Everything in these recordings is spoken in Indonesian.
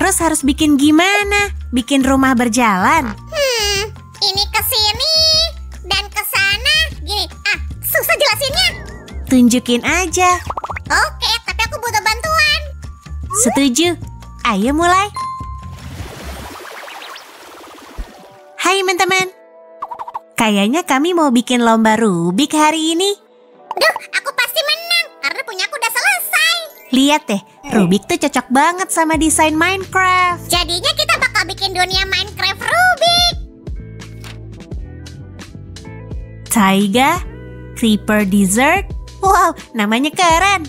Terus harus bikin gimana? Bikin rumah berjalan? Ini ke sini dan ke sana. Gini, susah jelasinnya. Tunjukin aja. Oke, tapi aku butuh bantuan. Setuju. Ayo mulai. Hai teman-teman. Kayaknya kami mau bikin lomba Rubik hari ini. Duh, aku pasti menang karena punya aku udah selesai. Lihat deh, Rubik tuh cocok banget sama desain Minecraft. Jadinya kita bakal bikin dunia Minecraft Rubik. Taiga, Creeper Dessert. Wow, namanya keren.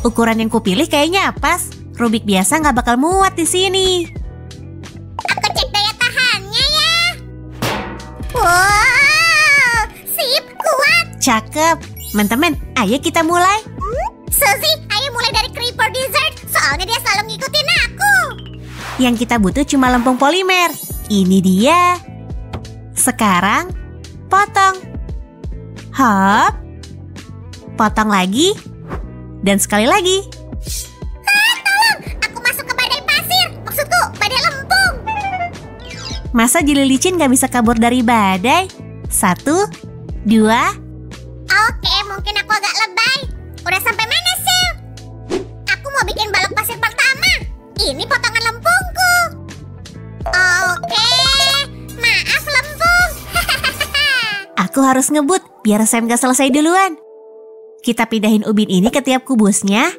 Ukuran yang kupilih kayaknya pas. Rubik biasa nggak bakal muat di sini. Aku cek daya tahannya ya. Wow, sip, kuat. Cakep. Teman-teman, ayo kita mulai. Suzy, ayo mulai dari Creeper Dessert. Soalnya dia selalu ngikutin aku. Yang kita butuh cuma lempung polimer. Ini dia. Sekarang, potong. Hop. Potong lagi. Dan sekali lagi. Tolong, aku masuk ke badai pasir. Maksudku, badai lempung. Masa jeli licin gak bisa kabur dari badai? 1, 2. Oke, mungkin aku agak lebay. Udah sampai mana, Sil? Aku mau bikin balok pasir pertama. Ini potongan lempungku. Oke, maaf lempung. Aku harus ngebut biar Sam gak selesai duluan. Kita pindahin ubin ini ke tiap kubusnya.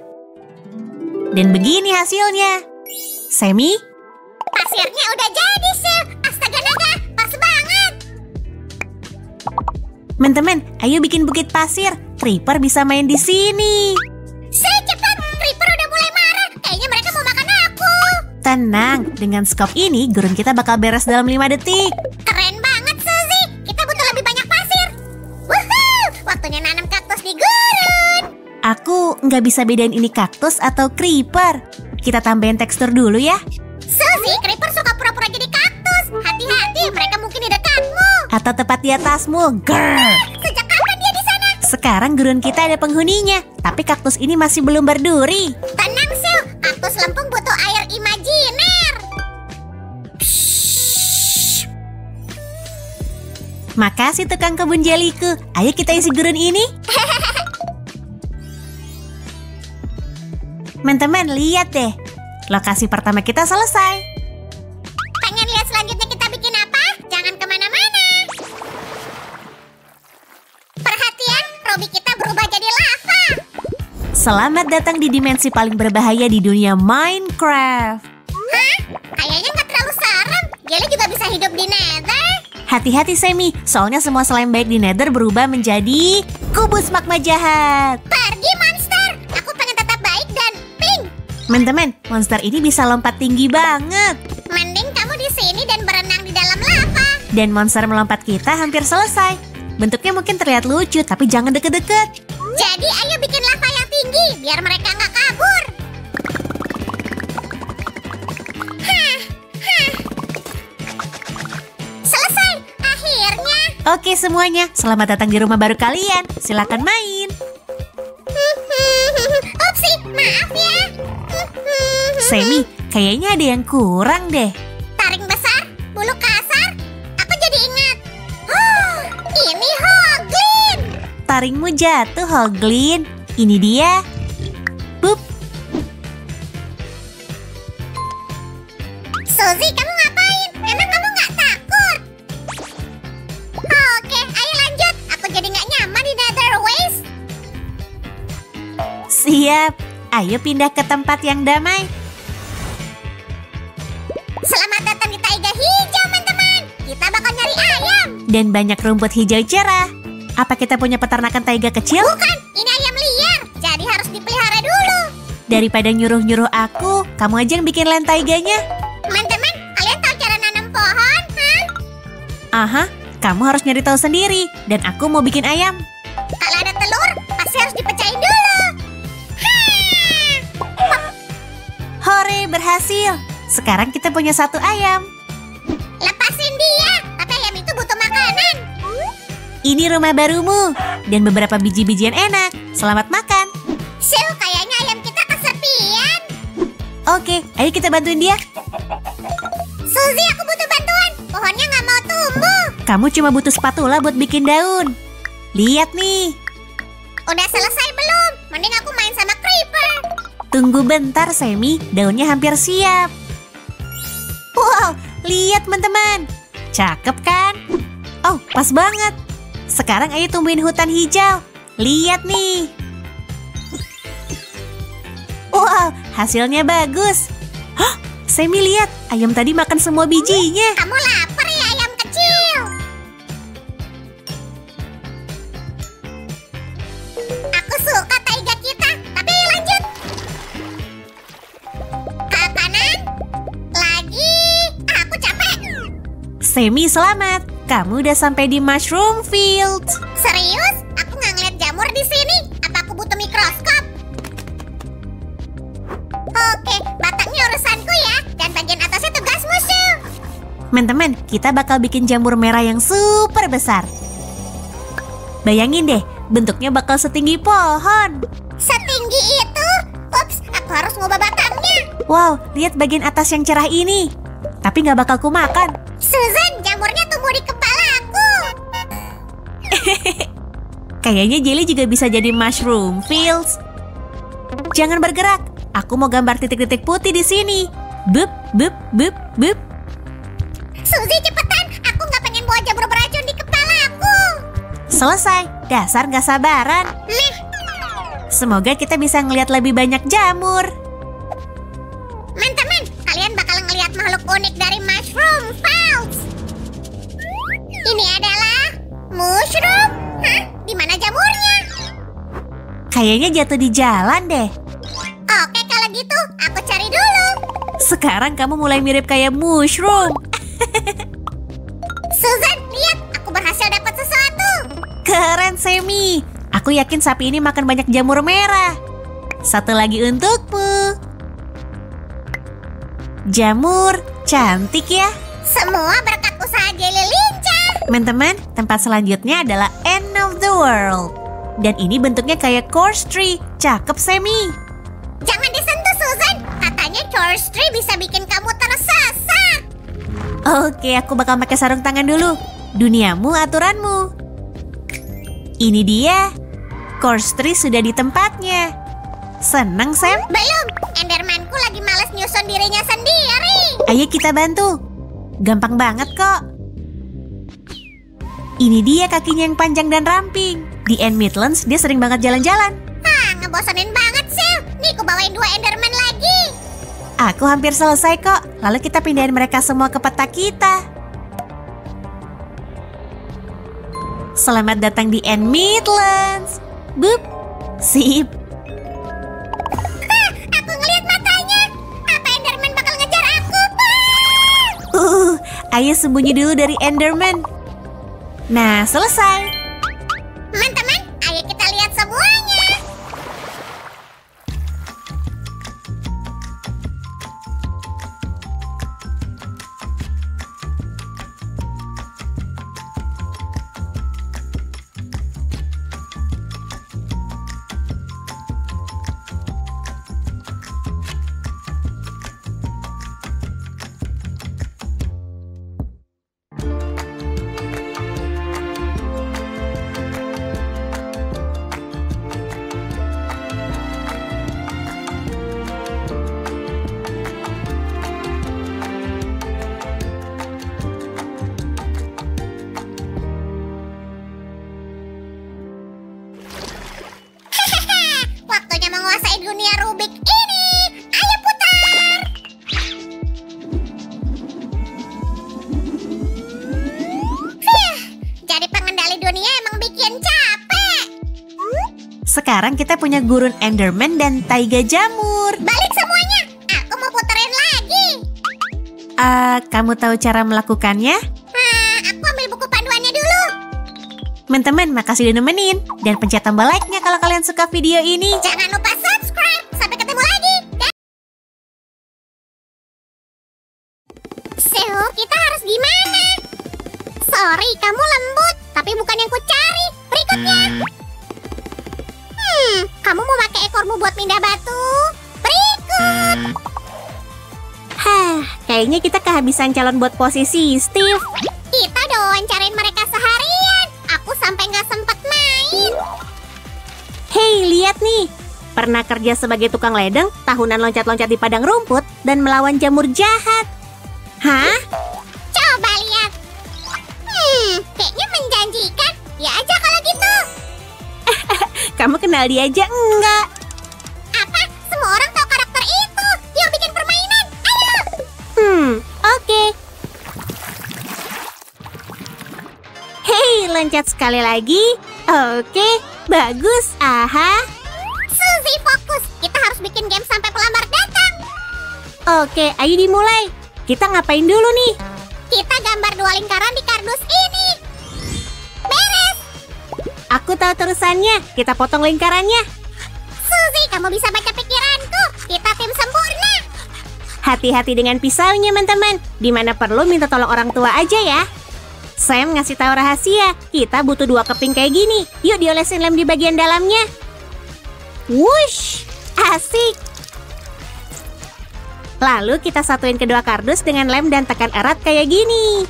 Dan begini hasilnya. Sammy? Pasirnya udah jadi, Sil. Astaga naga, pas banget. Teman-teman, ayo bikin bukit pasir. Creeper bisa main di sini. Sil, cepat. Creeper udah mulai marah. Kayaknya mereka mau makan aku. Tenang, dengan skop ini gurun kita bakal beres dalam 5 detik. Keren banget, Suzy. Kita butuh lebih banyak pasir. Woohoo! Waktunya nanam kaktus di gurun. Aku nggak bisa bedain ini kaktus atau creeper. Kita tambahin tekstur dulu ya. Suzy, creeper suka pura-pura jadi kaktus. Hati-hati, mereka mungkin di dekatmu. Atau tepat di atasmu. Grrr. Sejak kapan dia di sana? Sekarang gurun kita ada penghuninya. Tapi kaktus ini masih belum berduri. Tenang, Sil. Kaktus lempung butuh air imajiner. Makasih tukang kebun jeliku. Ayo kita isi gurun ini. Teman-teman, lihat deh. Lokasi pertama kita selesai. Pengen lihat selanjutnya kita bikin apa? Jangan kemana-mana. Perhatian, Robby kita berubah jadi lava. Selamat datang di dimensi paling berbahaya di dunia Minecraft. Hah? Kayaknya nggak terlalu serem. Jelly juga bisa hidup di Nether. Hati-hati Sammy, soalnya semua slime baik di Nether berubah menjadi kubus magma jahat. Pergi monster. Aku pengen tetap baik dan pink. Teman-teman, monster ini bisa lompat tinggi banget. Mending kamu di sini dan berenang di dalam lava. Dan monster melompat kita hampir selesai. Bentuknya mungkin terlihat lucu, tapi jangan deket-deket. Jadi ayo bikin lava yang tinggi biar mereka nggak kabur. Selesai, akhirnya. Oke semuanya, selamat datang di rumah baru kalian. Silakan main. Upsi, maaf ya. Sammy, kayaknya ada yang kurang deh. Taring besar, bulu kasar. Aku jadi ingat. Oh, ini Hoglin. Taringmu jatuh, Hoglin. Ini dia. Bup. Suzy, kamu ngapain? Emang kamu nggak takut? Oke, ayo lanjut. Aku jadi nggak nyaman di Nether Waste. Siap. Ayo pindah ke tempat yang damai. Selamat datang di taiga hijau, teman-teman. Kita bakal nyari ayam. Dan banyak rumput hijau cerah. Apa kita punya peternakan taiga kecil? Bukan, ini ayam liar. Jadi harus dipelihara dulu. Daripada nyuruh-nyuruh aku, kamu aja yang bikin land taiganya. Teman-teman, kalian tahu cara nanam pohon? Hah? Aha, kamu harus nyari tahu sendiri. Dan aku mau bikin ayam. Kalau ada telur, pasti harus dipecahin dulu. Hore, berhasil. Sekarang kita punya 1 ayam. Lepasin dia, tapi ayam itu butuh makanan. Ini rumah barumu. Dan beberapa biji-bijian enak. Selamat makan. Sil, kayaknya ayam kita kesepian. Oke, ayo kita bantuin dia. Suzy, aku butuh bantuan. Pohonnya nggak mau tumbuh. Kamu cuma butuh spatula buat bikin daun. Lihat nih. Udah selesai belum? Mending aku main sama Creeper. Tunggu bentar, Sammy. Daunnya hampir siap. Wow, lihat teman-teman. Cakep kan? Oh, pas banget. Sekarang ayo tumbuhin hutan hijau. Lihat nih. Wow, hasilnya bagus. Hah, Sammy lihat. Ayam tadi makan semua bijinya. Kamu lapar ya, ayam kecil? Aku suka taiga kita, tapi lanjut. Ke kanan. Lagi. Aku capek. Sammy, selamat. Kamu udah sampai di mushroom field. Serius? Aku nggak ngeliat jamur di sini. Apa aku butuh mikroskop? Oke, batangnya urusanku ya. Dan bagian atasnya tugas musuh. Teman-teman, kita bakal bikin jamur merah yang super besar. Bayangin deh, bentuknya bakal setinggi pohon. Setinggi itu? Ups, aku harus ngubah batangnya. Wow, lihat bagian atas yang cerah ini. Tapi nggak bakal kumakan. Susan, jamurnya tumbuh di kepala aku. Kayaknya jelly juga bisa jadi mushroom fields. Jangan bergerak. Aku mau gambar titik-titik putih di sini. Bup, bup, bup, bup. Suzy, cepetan. Aku nggak pengen bawa jamur beracun di kepala aku. Selesai. Dasar nggak sabaran. Nah, Semoga kita bisa ngelihat lebih banyak jamur. teman-teman, kalian bakal ngelihat makhluk unik dari mushroom fields. Ini adalah mushroom. Hah? Di mana jamurnya? Kayaknya jatuh di jalan deh. Oke, kalau gitu aku cari dulu. Sekarang kamu mulai mirip kayak mushroom. Susan, lihat, aku berhasil dapat sesuatu. Keren, Sammy. Aku yakin sapi ini makan banyak jamur merah. Satu lagi untukmu. Jamur, cantik ya. Semua berkat usaha Jelly lincah. Teman-teman, tempat selanjutnya adalah End of the World. Dan ini bentuknya kayak course tree. Cakep, Sammy. Jangan disentuh, Susan. Katanya course tree bisa bikin kamu tersesat. Oke, aku bakal pakai sarung tangan dulu. Duniamu, aturanmu. Ini dia. Course tree sudah di tempatnya. Senang, Sam? Belum, Endermanku lagi males nyusun dirinya sendiri. Ayo kita bantu. Gampang banget kok. Ini dia kakinya yang panjang dan ramping. Di End Midlands dia sering banget jalan-jalan. Ngebosenin banget, Sil. Nih, aku bawain 2 Enderman lagi. Aku hampir selesai kok. Lalu kita pindahin mereka semua ke peta kita. Selamat datang di End Midlands. Bup. Sip. Aku ngeliat matanya. Apa Enderman bakal ngejar aku? Ayo sembunyi dulu dari Enderman. Nah, selesai. Teman-teman, ayo kita lihat semuanya. Waktunya menguasai dunia Rubik ini. Ayo putar. Jadi pengendali dunia emang bikin capek. Sekarang kita punya gurun Enderman dan taiga jamur. Balik semuanya. Aku mau puterin lagi. Kamu tahu cara melakukannya? Aku ambil buku panduannya dulu. Teman-teman, makasih udah nemenin. Dan pencet tombol like-nya kalau kalian suka video ini. Jangan lupa subscribe. Sampai ketemu lagi. Seho, kita harus gimana? Sorry, kamu lembut. Tapi bukan yang ku cari. Berikutnya. Kamu mau pakai ekormu buat pindah batu? Berikut. kayaknya kita kehabisan calon buat posisi, Steve. Kita udah wawancarain mereka seharian. Aku sampai nggak sempet main. Hei, lihat nih. Pernah kerja sebagai tukang ledeng, tahunan loncat-loncat di padang rumput, dan melawan jamur jahat. Hah? Coba lihat. Kayaknya menjanjikan. Ya aja kalau gitu. Kamu kenal dia aja enggak? Apa? Semua orang tahu karakter itu yang bikin permainan. Ayo. Oke. Hei, loncat sekali lagi. Oke, bagus. Aha. Suzy, fokus. Kita harus bikin game sampai pelamar datang. Oke, ayo dimulai. Kita ngapain dulu nih? Kita gambar 2 lingkaran di kardus ini. Beres. Aku tahu terusannya. Kita potong lingkarannya. Suzy, kamu bisa baca pikiranku. Kita tim sempurna. Hati-hati dengan pisaunya, teman-teman. Dimana perlu minta tolong orang tua aja ya. Sam ngasih tahu rahasia. Kita butuh 2 keping kayak gini. Yuk diolesin lem di bagian dalamnya. Wush, asik. Lalu kita satuin kedua kardus dengan lem dan tekan erat kayak gini.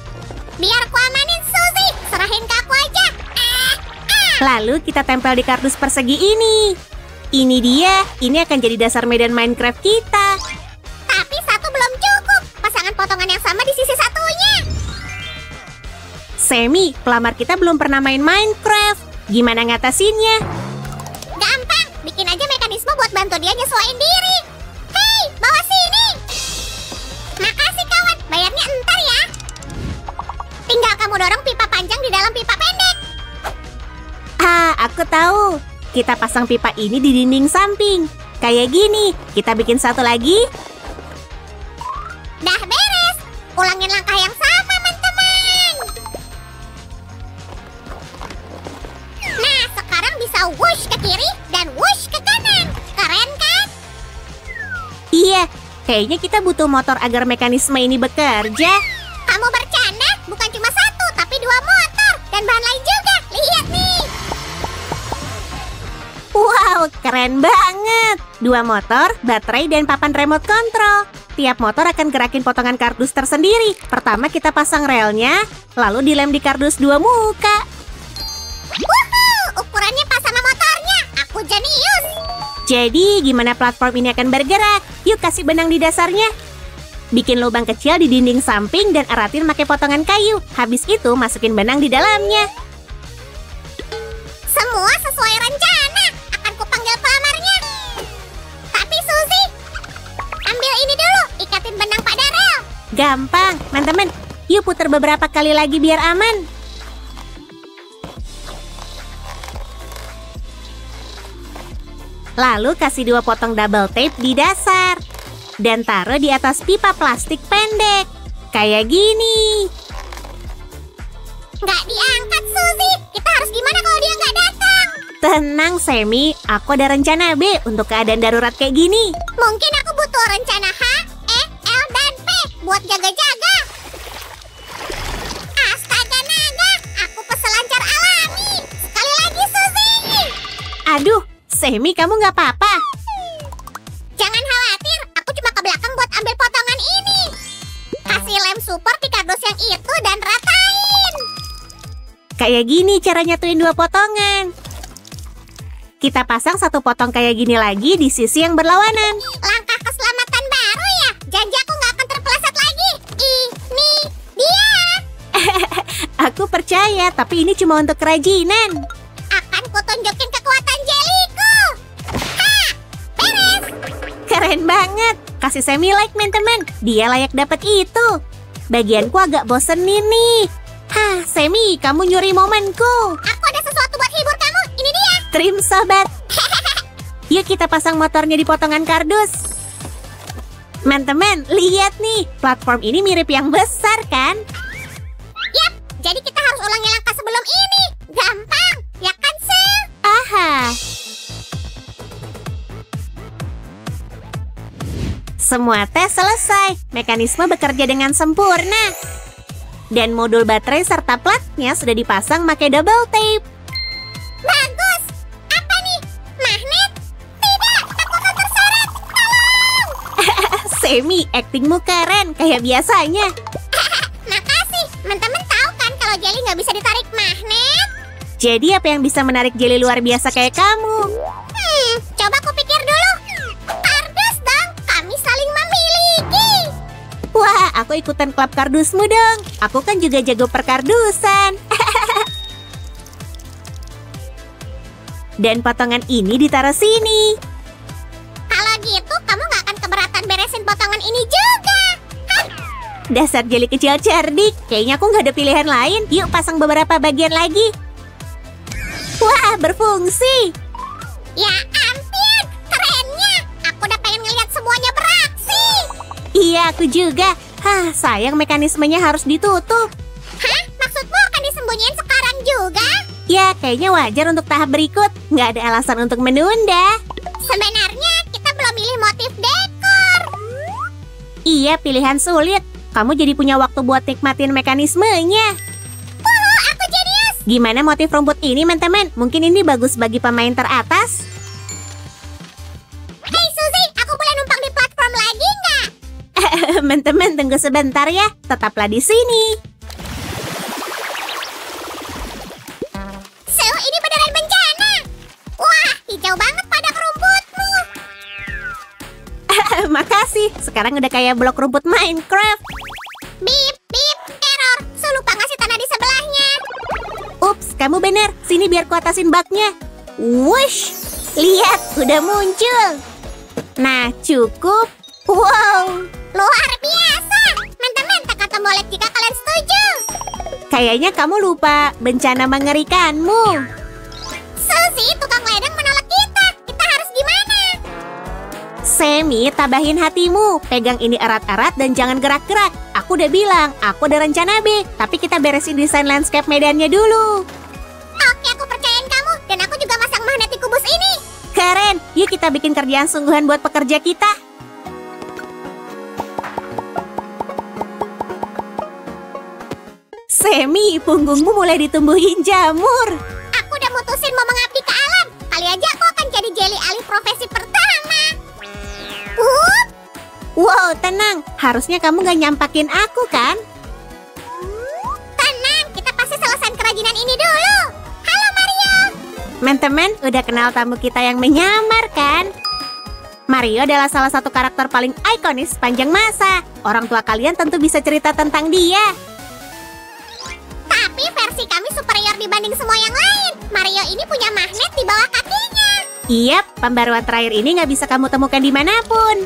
Biar ku amanin, Suzy. Serahin ke aku aja. Lalu kita tempel di kardus persegi ini. Ini dia. Ini akan jadi dasar medan Minecraft kita. Tapi satu belum cukup. Pasangan potongan yang sama di sisi satunya. Semi, pelamar kita belum pernah main Minecraft. Gimana ngatasinnya? Gampang. Bikin aja mekanisme buat bantu dia nyesuaiin diri. Hei, bawa sini. Makasih kawan. Bayarnya entar ya. Tinggal kamu dorong pipa panjang di dalam pipa pendek. Aku tahu. Kita pasang pipa ini di dinding samping. Kayak gini. Kita bikin satu lagi. Dah beres. Ulangin langkah yang sama, teman-teman. Nah, sekarang bisa whoosh ke kiri dan whoosh ke kanan. Keren kan? Iya, kayaknya kita butuh motor agar mekanisme ini bekerja. Kamu bercanda? Bukan cuma satu, tapi 2 motor. Dan bahan lain juga. Lihat nih. Wow, keren banget. 2 motor, baterai, dan papan remote control. Tiap motor akan gerakin potongan kardus tersendiri. Pertama kita pasang relnya, lalu dilem di kardus 2 muka. Wuhuu, ukurannya pas sama motornya. Aku jenius. Jadi, gimana platform ini akan bergerak? Yuk kasih benang di dasarnya. Bikin lubang kecil di dinding samping dan eratin pakai potongan kayu. Habis itu masukin benang di dalamnya. Semua sesuai rencana. Akan kupanggil pelamarnya. Tapi Suzy, ambil ini dulu. Ikatin benang pada rel. Gampang, teman-teman. Yuk putar beberapa kali lagi biar aman. Lalu kasih 2 potong double tape di dasar. Dan taruh di atas pipa plastik pendek. Kayak gini. Nggak diangkat, Suzy. Kita harus gimana kalau dia nggak datang? Tenang, Semi. Aku ada rencana B untuk keadaan darurat kayak gini. Mungkin aku butuh rencana H, E, L, dan P buat jaga-jaga. Astaga naga, aku peselancar alami. Sekali lagi, Suzy. Aduh, Semi kamu nggak apa-apa? Jangan khawatir, aku cuma ke belakang buat ambil potongan ini. Kasih lem support di kardus yang itu dan ratain. Kayak gini cara nyatuin 2 potongan. Kita pasang 1 potong kayak gini lagi di sisi yang berlawanan. Langkah keselamatan baru ya. Janji aku nggak akan terpeleset lagi. Ini dia. Aku percaya, tapi ini cuma untuk kerajinan. Akan kutunjukin kekuatan jeliku. Ha! Beres. Keren banget. Kasih Semi like, teman-teman. Dia layak dapat itu. Bagianku agak bosenin nih. Hah, Semi, kamu nyuri momenku. Aku ada sesuatu buat hibur kamu. Ini dia. Trim sobat. Yuk kita pasang motornya di potongan kardus. Teman-teman, lihat nih. Platform ini mirip yang besar kan? Yap, jadi kita harus ulangi langkah sebelum ini. Gampang, ya kan, Sel? Aha. Semua tes selesai. Mekanisme bekerja dengan sempurna. Dan modul baterai serta platnya sudah dipasang pakai double tape. Bagus. Apa nih? Magnet? Tidak, aku akan terseret. Tolong. Semi, aktingmu keren kayak biasanya. Makasih. Teman-teman tahu kan kalau jelly nggak bisa ditarik magnet? Jadi apa yang bisa menarik jelly luar biasa kayak kamu? Coba aku pikir dulu. Kardus dong, kami saling memiliki. Wah, aku ikutan klub kardusmu dong. Aku kan juga jago perkardusan. Dan potongan ini ditaruh sini. Kalau gitu, kamu nggak akan keberatan beresin potongan ini juga. Hah? Dasar jeli kecil cerdik. Kayaknya aku nggak ada pilihan lain. Yuk pasang beberapa bagian lagi. Wah, berfungsi. Ya ampun, kerennya. Aku udah pengen ngeliat semuanya beraksi. Iya, aku juga. Hah, sayang mekanismenya harus ditutup. Hah? Maksudmu akan disembunyiin sekarang juga? Ya, kayaknya wajar untuk tahap berikut. Nggak ada alasan untuk menunda. Sebenarnya kita belum milih motif dekor. Iya, pilihan sulit. Kamu jadi punya waktu buat nikmatin mekanismenya. Aku jenius. Gimana motif rumput ini, teman-teman? Mungkin ini bagus bagi pemain teratas. Hey Suzy, aku boleh numpang di platform lagi nggak? Teman-teman, tunggu sebentar ya. Tetaplah di sini. Ini beneran bencana. Wah, hijau banget padang rumputmu. Makasih. Sekarang udah kayak blok rumput Minecraft. Bip, bip, error. Su lupa ngasih tanah di sebelahnya. Ups, kamu bener. Sini biar kuatasin bugnya. Wush, lihat, udah muncul. Nah, cukup. Wow, Luar biasa. Teman-teman, tekan tombol like jika kalian setuju. kayaknya kamu lupa bencana mengerikanmu. Suzy, tukang ledeng menolak kita. Kita harus gimana? Semi, tabahin hatimu. Pegang ini erat-erat dan jangan gerak-gerak. Aku udah bilang, aku ada rencana B. Tapi kita beresin desain landscape medannya dulu. Oke, aku percayain kamu. Dan aku juga masang magnet di kubus ini. Keren, yuk kita bikin kerjaan sungguhan buat pekerja kita. Semi, punggungmu mulai ditumbuhin jamur. Aku udah mutusin mau mengabdi ke alam. Kali aja aku akan jadi jelly alih profesi pertama. Wow, tenang. Harusnya kamu gak nyampakin aku, kan? Tenang, kita pasti selesai kerajinan ini dulu. Halo Mario. Teman-teman, udah kenal tamu kita yang menyamar, kan? Mario adalah salah satu karakter paling ikonis sepanjang masa. Orang tua kalian tentu bisa cerita tentang dia. Tapi versi kami superior dibanding semua yang lain. Mario ini punya magnet di bawah kakinya. Iya, pembaruan terakhir ini nggak bisa kamu temukan dimanapun.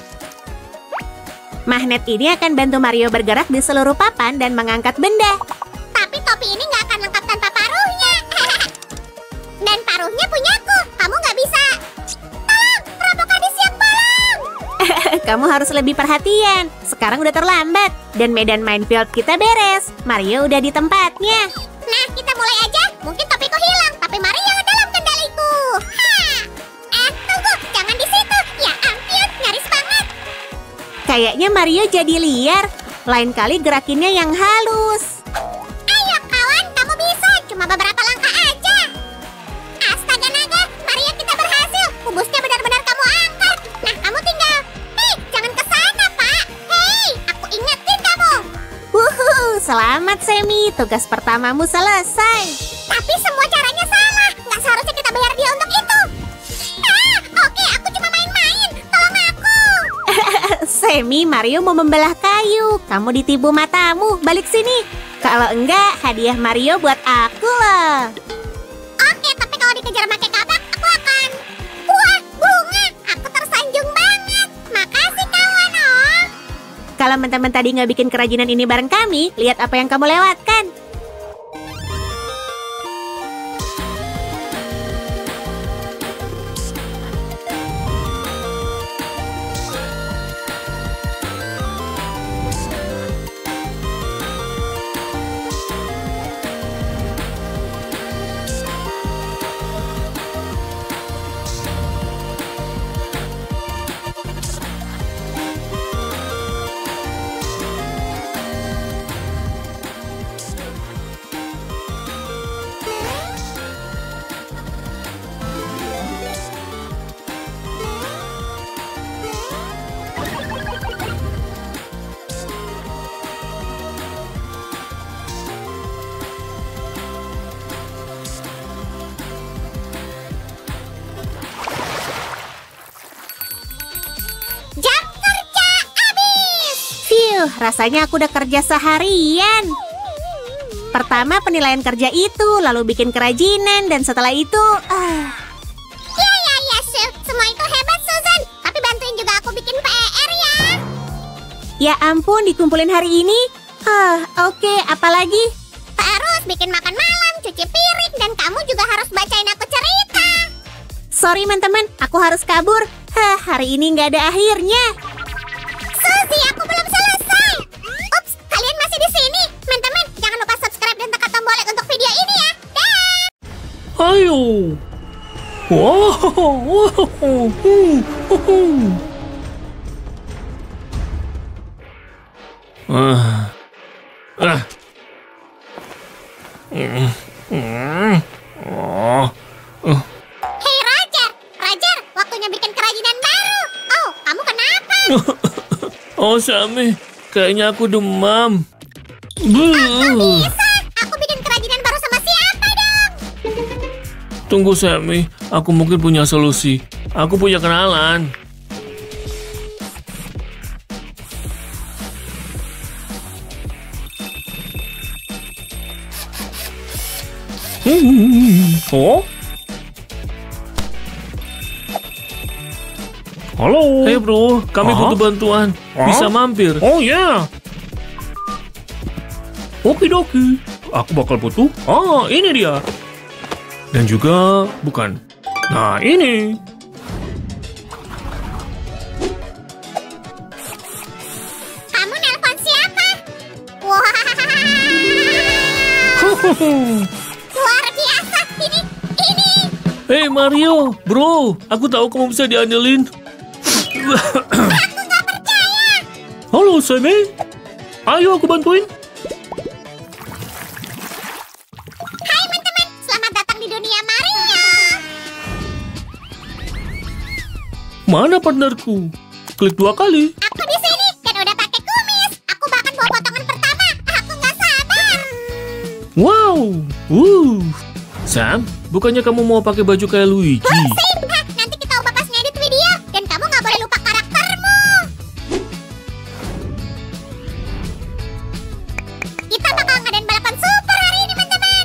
Magnet ini akan bantu Mario bergerak di seluruh papan dan mengangkat benda. Tapi topi ini nggak akan lengkap tanpa paruhnya. Dan paruhnya punyaku. Kamu nggak bisa. Tolong, perampokan siap tolong. Kamu harus lebih perhatian. Sekarang udah terlambat. Dan medan minefield kita beres. Mario udah di tempatnya. Nah, kita mulai aja. Mungkin topiku hilang, tapi Mario dalam kendaliku. Tunggu, jangan di situ. Ya ampun, nyaris banget. Kayaknya Mario jadi liar. Lain kali gerakinnya yang halus. Ayo kawan, kamu bisa. Cuma beberapa langkah aja. Astaga naga, Mario kita berhasil. Kubusnya benar-benar kamu angkat. Nah, kamu tinggal. Hei, jangan ke sana, Pak. Hei, aku ingetin kamu. Wuhu, selamat Semi. Tugas pertamamu selesai. Tapi semua caranya salah. Nggak seharusnya kita bayar dia untuk itu. Oke, aku cuma main-main. Tolong aku. Semi, Mario mau membelah kayu. Kamu ditipu matamu. Balik sini. Kalau enggak, hadiah Mario buat aku loh. Oke, tapi kalau dikejar pakai kapak, aku akan... Wah, bunga. Aku tersanjung banget. Makasih kawan, oh. Kalau teman-teman tadi nggak bikin kerajinan ini bareng kami, lihat apa yang kamu lewatkan. rasanya aku udah kerja seharian. Pertama penilaian kerja itu, lalu bikin kerajinan, dan setelah itu... Ya, Sue. Semua itu hebat, Susan. Tapi bantuin juga aku bikin PR ya. Ya ampun, dikumpulin hari ini? Oke, apalagi? Terus bikin makan malam, cuci piring, dan kamu juga harus bacain aku cerita. Sorry, teman-teman, aku harus kabur. Hari ini nggak ada akhirnya. Suzy, aku belum selesai. Ups, kalian masih di sini. Teman-teman, jangan lupa subscribe dan tekan tombol like untuk video ini ya. Dah. Ayo. Hey Roger, waktunya bikin kerajinan baru. Oh, kamu kenapa? Oh, Sammy, kayaknya aku demam. Bisa, aku bikin kerajinan baru sama siapa dong? Tunggu, Sammy, aku mungkin punya solusi. Aku punya kenalan. Oh? Halo. Hey bro, kami butuh bantuan. Bisa mampir? Oh ya. Okidoki. Aku bakal butuh. Ini dia. Dan juga bukan. Nah, ini. Kamu nelpon siapa? Wah. Luar biasa. Ini. Hey Mario, bro, aku tahu kamu bisa diandelin. Aku nggak percaya. Halo, Sammy. Ayo aku bantuin. Hai teman-teman, selamat datang di dunia Mario. Mana partnerku? Klik 2 kali. Aku di sini dan udah pakai kumis. Aku bahkan bawa potongan pertama. Aku nggak sabar. Wow. Sam, bukannya kamu mau pakai baju kayak Luigi? Sip, nanti kita ubah pas ngedit video. Dan kamu nggak boleh lupa karaktermu. Kita bakal ngadain balapan super hari ini, teman-teman.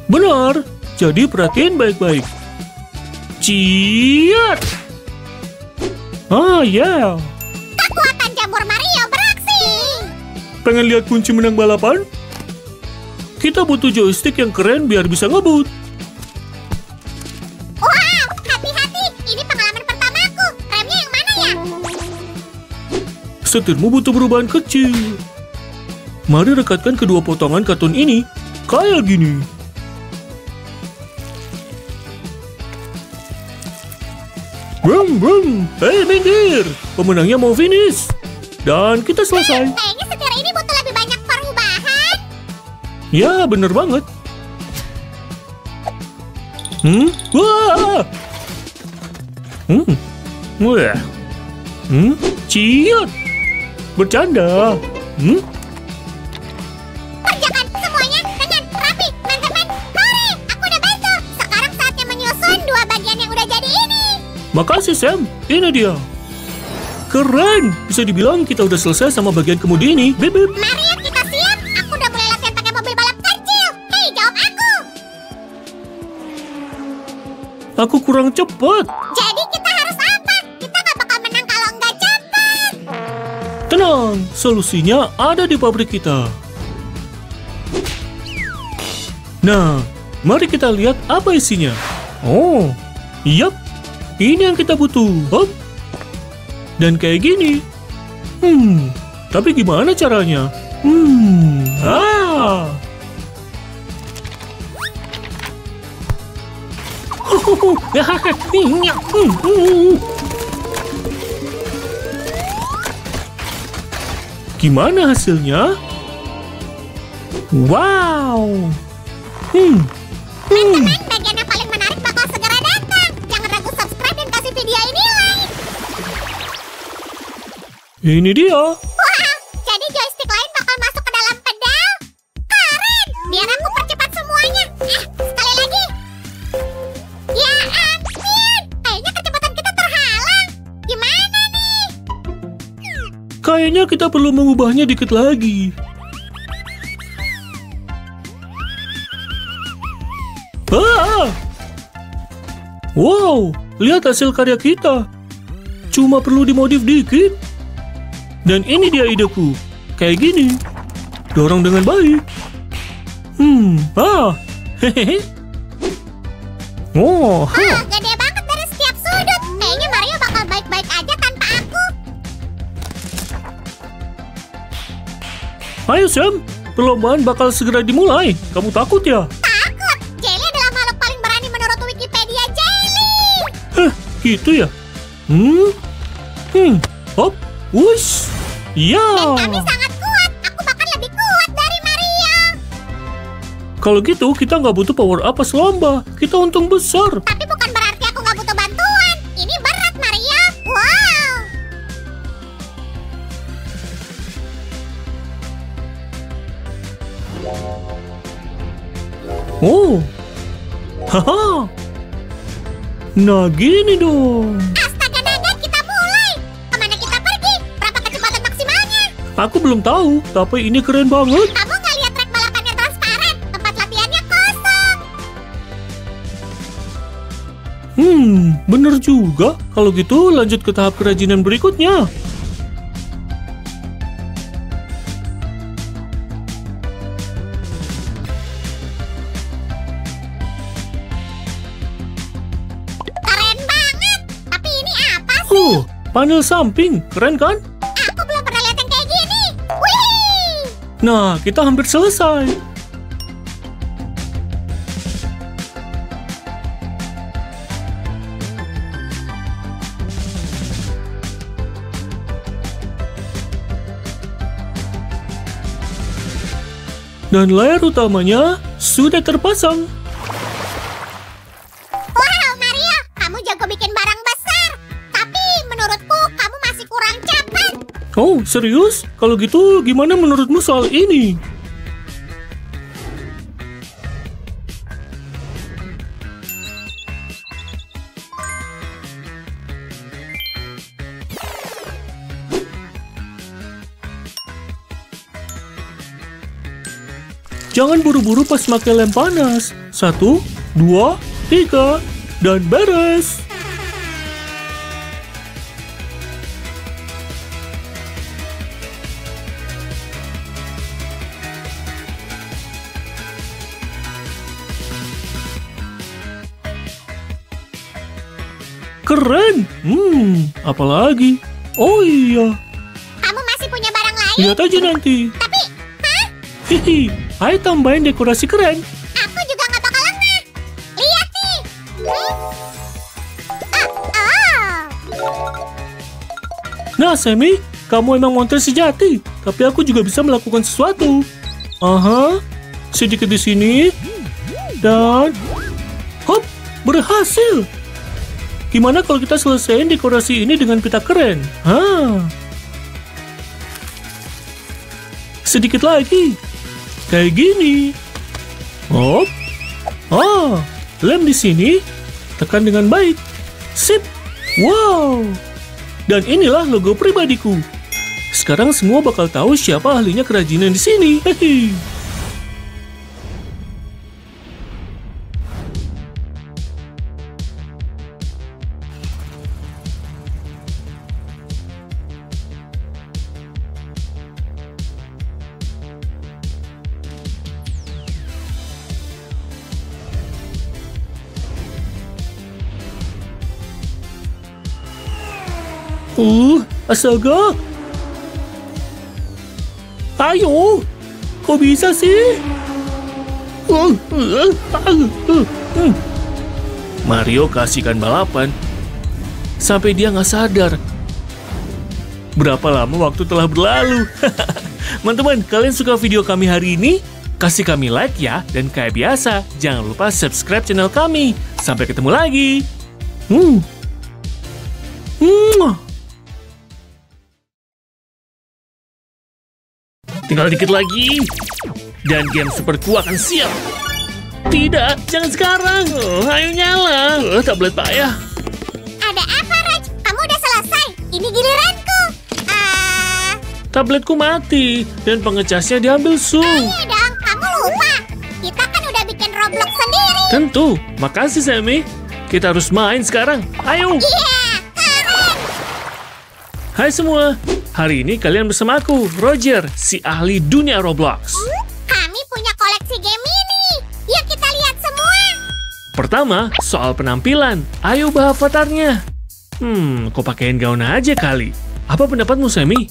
Benar. Jadi perhatiin baik-baik. Ciat. Ya. Kekuatan jamur Mario beraksi. Pengen lihat kunci menang balapan? Kita butuh joystick yang keren biar bisa ngebut. Wow, hati-hati. Ini pengalaman pertamaku. Remnya yang mana ya? Setirmu butuh perubahan kecil. Mari rekatkan kedua potongan kartun ini. Kayak gini. Brum. Hei, minggir. Pemenangnya mau finish. Dan kita selesai. Kayaknya setir ini butuh lebih banyak perubahan. Ya, bener banget. Wah. Wah. Ciut. Bercanda. Kerjakan semuanya dengan rapi, teman-teman. Mari, aku udah bantu. Sekarang saatnya menyusun dua bagian yang udah jadi ini. Makasih, Sam. Ini dia. Keren. Bisa dibilang kita udah selesai sama bagian kemudi ini. Bip, bip. Mari ya, kita siap. Aku udah mulai latihan pakai mobil balap kecil. Hei, jawab aku. Aku kurang cepat. Jadi kita harus apa? Kita nggak bakal menang kalau nggak cepat. Tenang, solusinya ada di pabrik kita. Nah, mari kita lihat apa isinya. Oh, yap. Ini yang kita butuh. Hop. Dan kayak gini. Tapi gimana caranya? Gimana hasilnya? Wow. Teman-teman, bagian yang paling menarik bakal segera datang. Jangan ragu subscribe dan kasih video ini like. Ini dia. Wah, jadi joystick lain bakal masuk ke dalam pedal? Keren! Biar aku percepat semuanya. Sekali lagi. Ya ampun, kayaknya kecepatan kita terhalang. Gimana nih? Kayaknya kita perlu mengubahnya dikit lagi. Ah! Wow, lihat hasil karya kita. Cuma perlu dimodif dikit. Dan ini dia ideku. Kayak gini. Dorong dengan baik. Hehehe. Oh, Gede banget dari setiap sudut. Kayaknya Mario bakal baik-baik aja tanpa aku. Ayo Sam, perlombaan bakal segera dimulai. Kamu takut ya? Takut. Jelly adalah makhluk paling berani menurut Wikipedia Jelly. Hah, gitu ya? Hop, wush. Ya. Dan kami sangat kuat. Aku bahkan lebih kuat dari Mario. Kalau gitu kita nggak butuh power up pas lomba. Kita untung besar. Tapi bukan berarti aku nggak butuh bantuan. Ini berat, Mario. Wow. Oh, haha. Nah gini dong. Astaga Nugget, kita mulai. Kemana kita pergi? Berapa kecepatan maksimalnya? Aku belum tahu, tapi ini keren banget. Kamu nggak lihat trek balapannya transparan? Tempat latihannya kosong. Bener juga. Kalau gitu lanjut ke tahap kerajinan berikutnya. Keren banget. Tapi ini apa sih? Panel samping. Keren kan? Aku belum pernah lihat yang kayak gini. Wih. Nah, kita hampir selesai. Dan layar utamanya sudah terpasang. Wow, Mario, kamu jago bikin barang besar. Tapi menurutku kamu masih kurang cepat. Oh, serius? Kalau gitu gimana menurutmu soal ini? Jangan buru-buru pas pakai lem panas. 1, 2, 3, dan beres. Keren. Apalagi? Oh iya, Kamu masih punya barang lain? lihat aja nanti. Tapi, hah? Hihi, ayo tambahin dekorasi keren. Aku juga nggak bakal lengah. Lihat nih. Nah, Sammy, kamu emang monster sejati, tapi aku juga bisa melakukan sesuatu. Aha, sedikit di sini, dan hop, berhasil. Gimana kalau kita selesaiin dekorasi ini dengan pita keren? Sedikit lagi, kayak gini. Hop, lem di sini, tekan dengan baik. Sip, wow. Dan inilah logo pribadiku. Sekarang semua bakal tahu siapa ahlinya kerajinan di sini. Hehe. Astaga. Ayo, kok bisa sih? Mario kasihkan balapan sampai dia nggak sadar. Berapa lama waktu telah berlalu. Teman-teman, kalian suka video kami hari ini? Kasih kami like ya, dan kayak biasa, jangan lupa subscribe channel kami. Sampai ketemu lagi. Tinggal dikit lagi, dan game superku akan siap. Tidak, jangan sekarang. Ayo nyala. Tablet payah. Ada apa, Raj? Kamu udah selesai. Ini giliranku. tabletku mati dan pengecasnya diambil Su. Iya dong, kamu lupa. Kita kan udah bikin Roblox sendiri. Tentu, makasih Sammy. Kita harus main sekarang. Ayo. Iya, keren. Hai semua, hari ini kalian bersama aku, Roger, si ahli dunia Roblox. Kami punya koleksi game ini. Yuk kita lihat semua. Pertama, soal penampilan. Ayo ubah avatarnya. Kok pakein gaun aja kali? Apa pendapatmu, Sammy?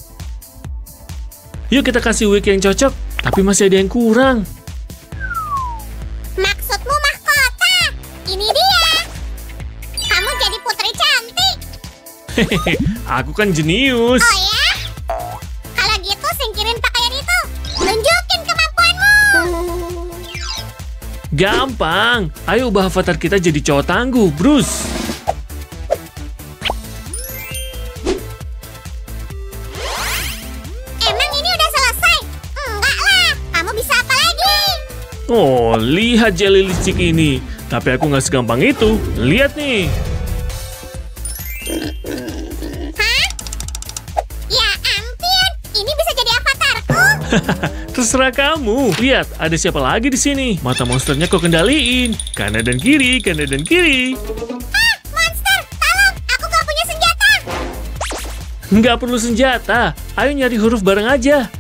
Yuk kita kasih wig yang cocok, tapi masih ada yang kurang. Maksudmu mahkota? Ini dia. Kamu jadi putri cantik. Hehehe, aku kan jenius. Oh ya? Kalau gitu singkirin pakaian itu. Tunjukin kemampuanmu. Gampang. Ayo ubah avatar kita jadi cowok tangguh, Bruce. Emang ini udah selesai? Enggak lah. Kamu bisa apa lagi? Oh, lihat jelly licik ini. Tapi aku nggak segampang itu. Lihat nih. Hah? Ya ampun. Ini bisa jadi avatarku. Terserah kamu. Lihat, ada siapa lagi di sini? Mata monsternya kau kendaliin. Kanan dan kiri, kanan dan kiri. Ah, monster. Tolong. Aku gak punya senjata. Nggak perlu senjata. Ayo nyari huruf bareng aja.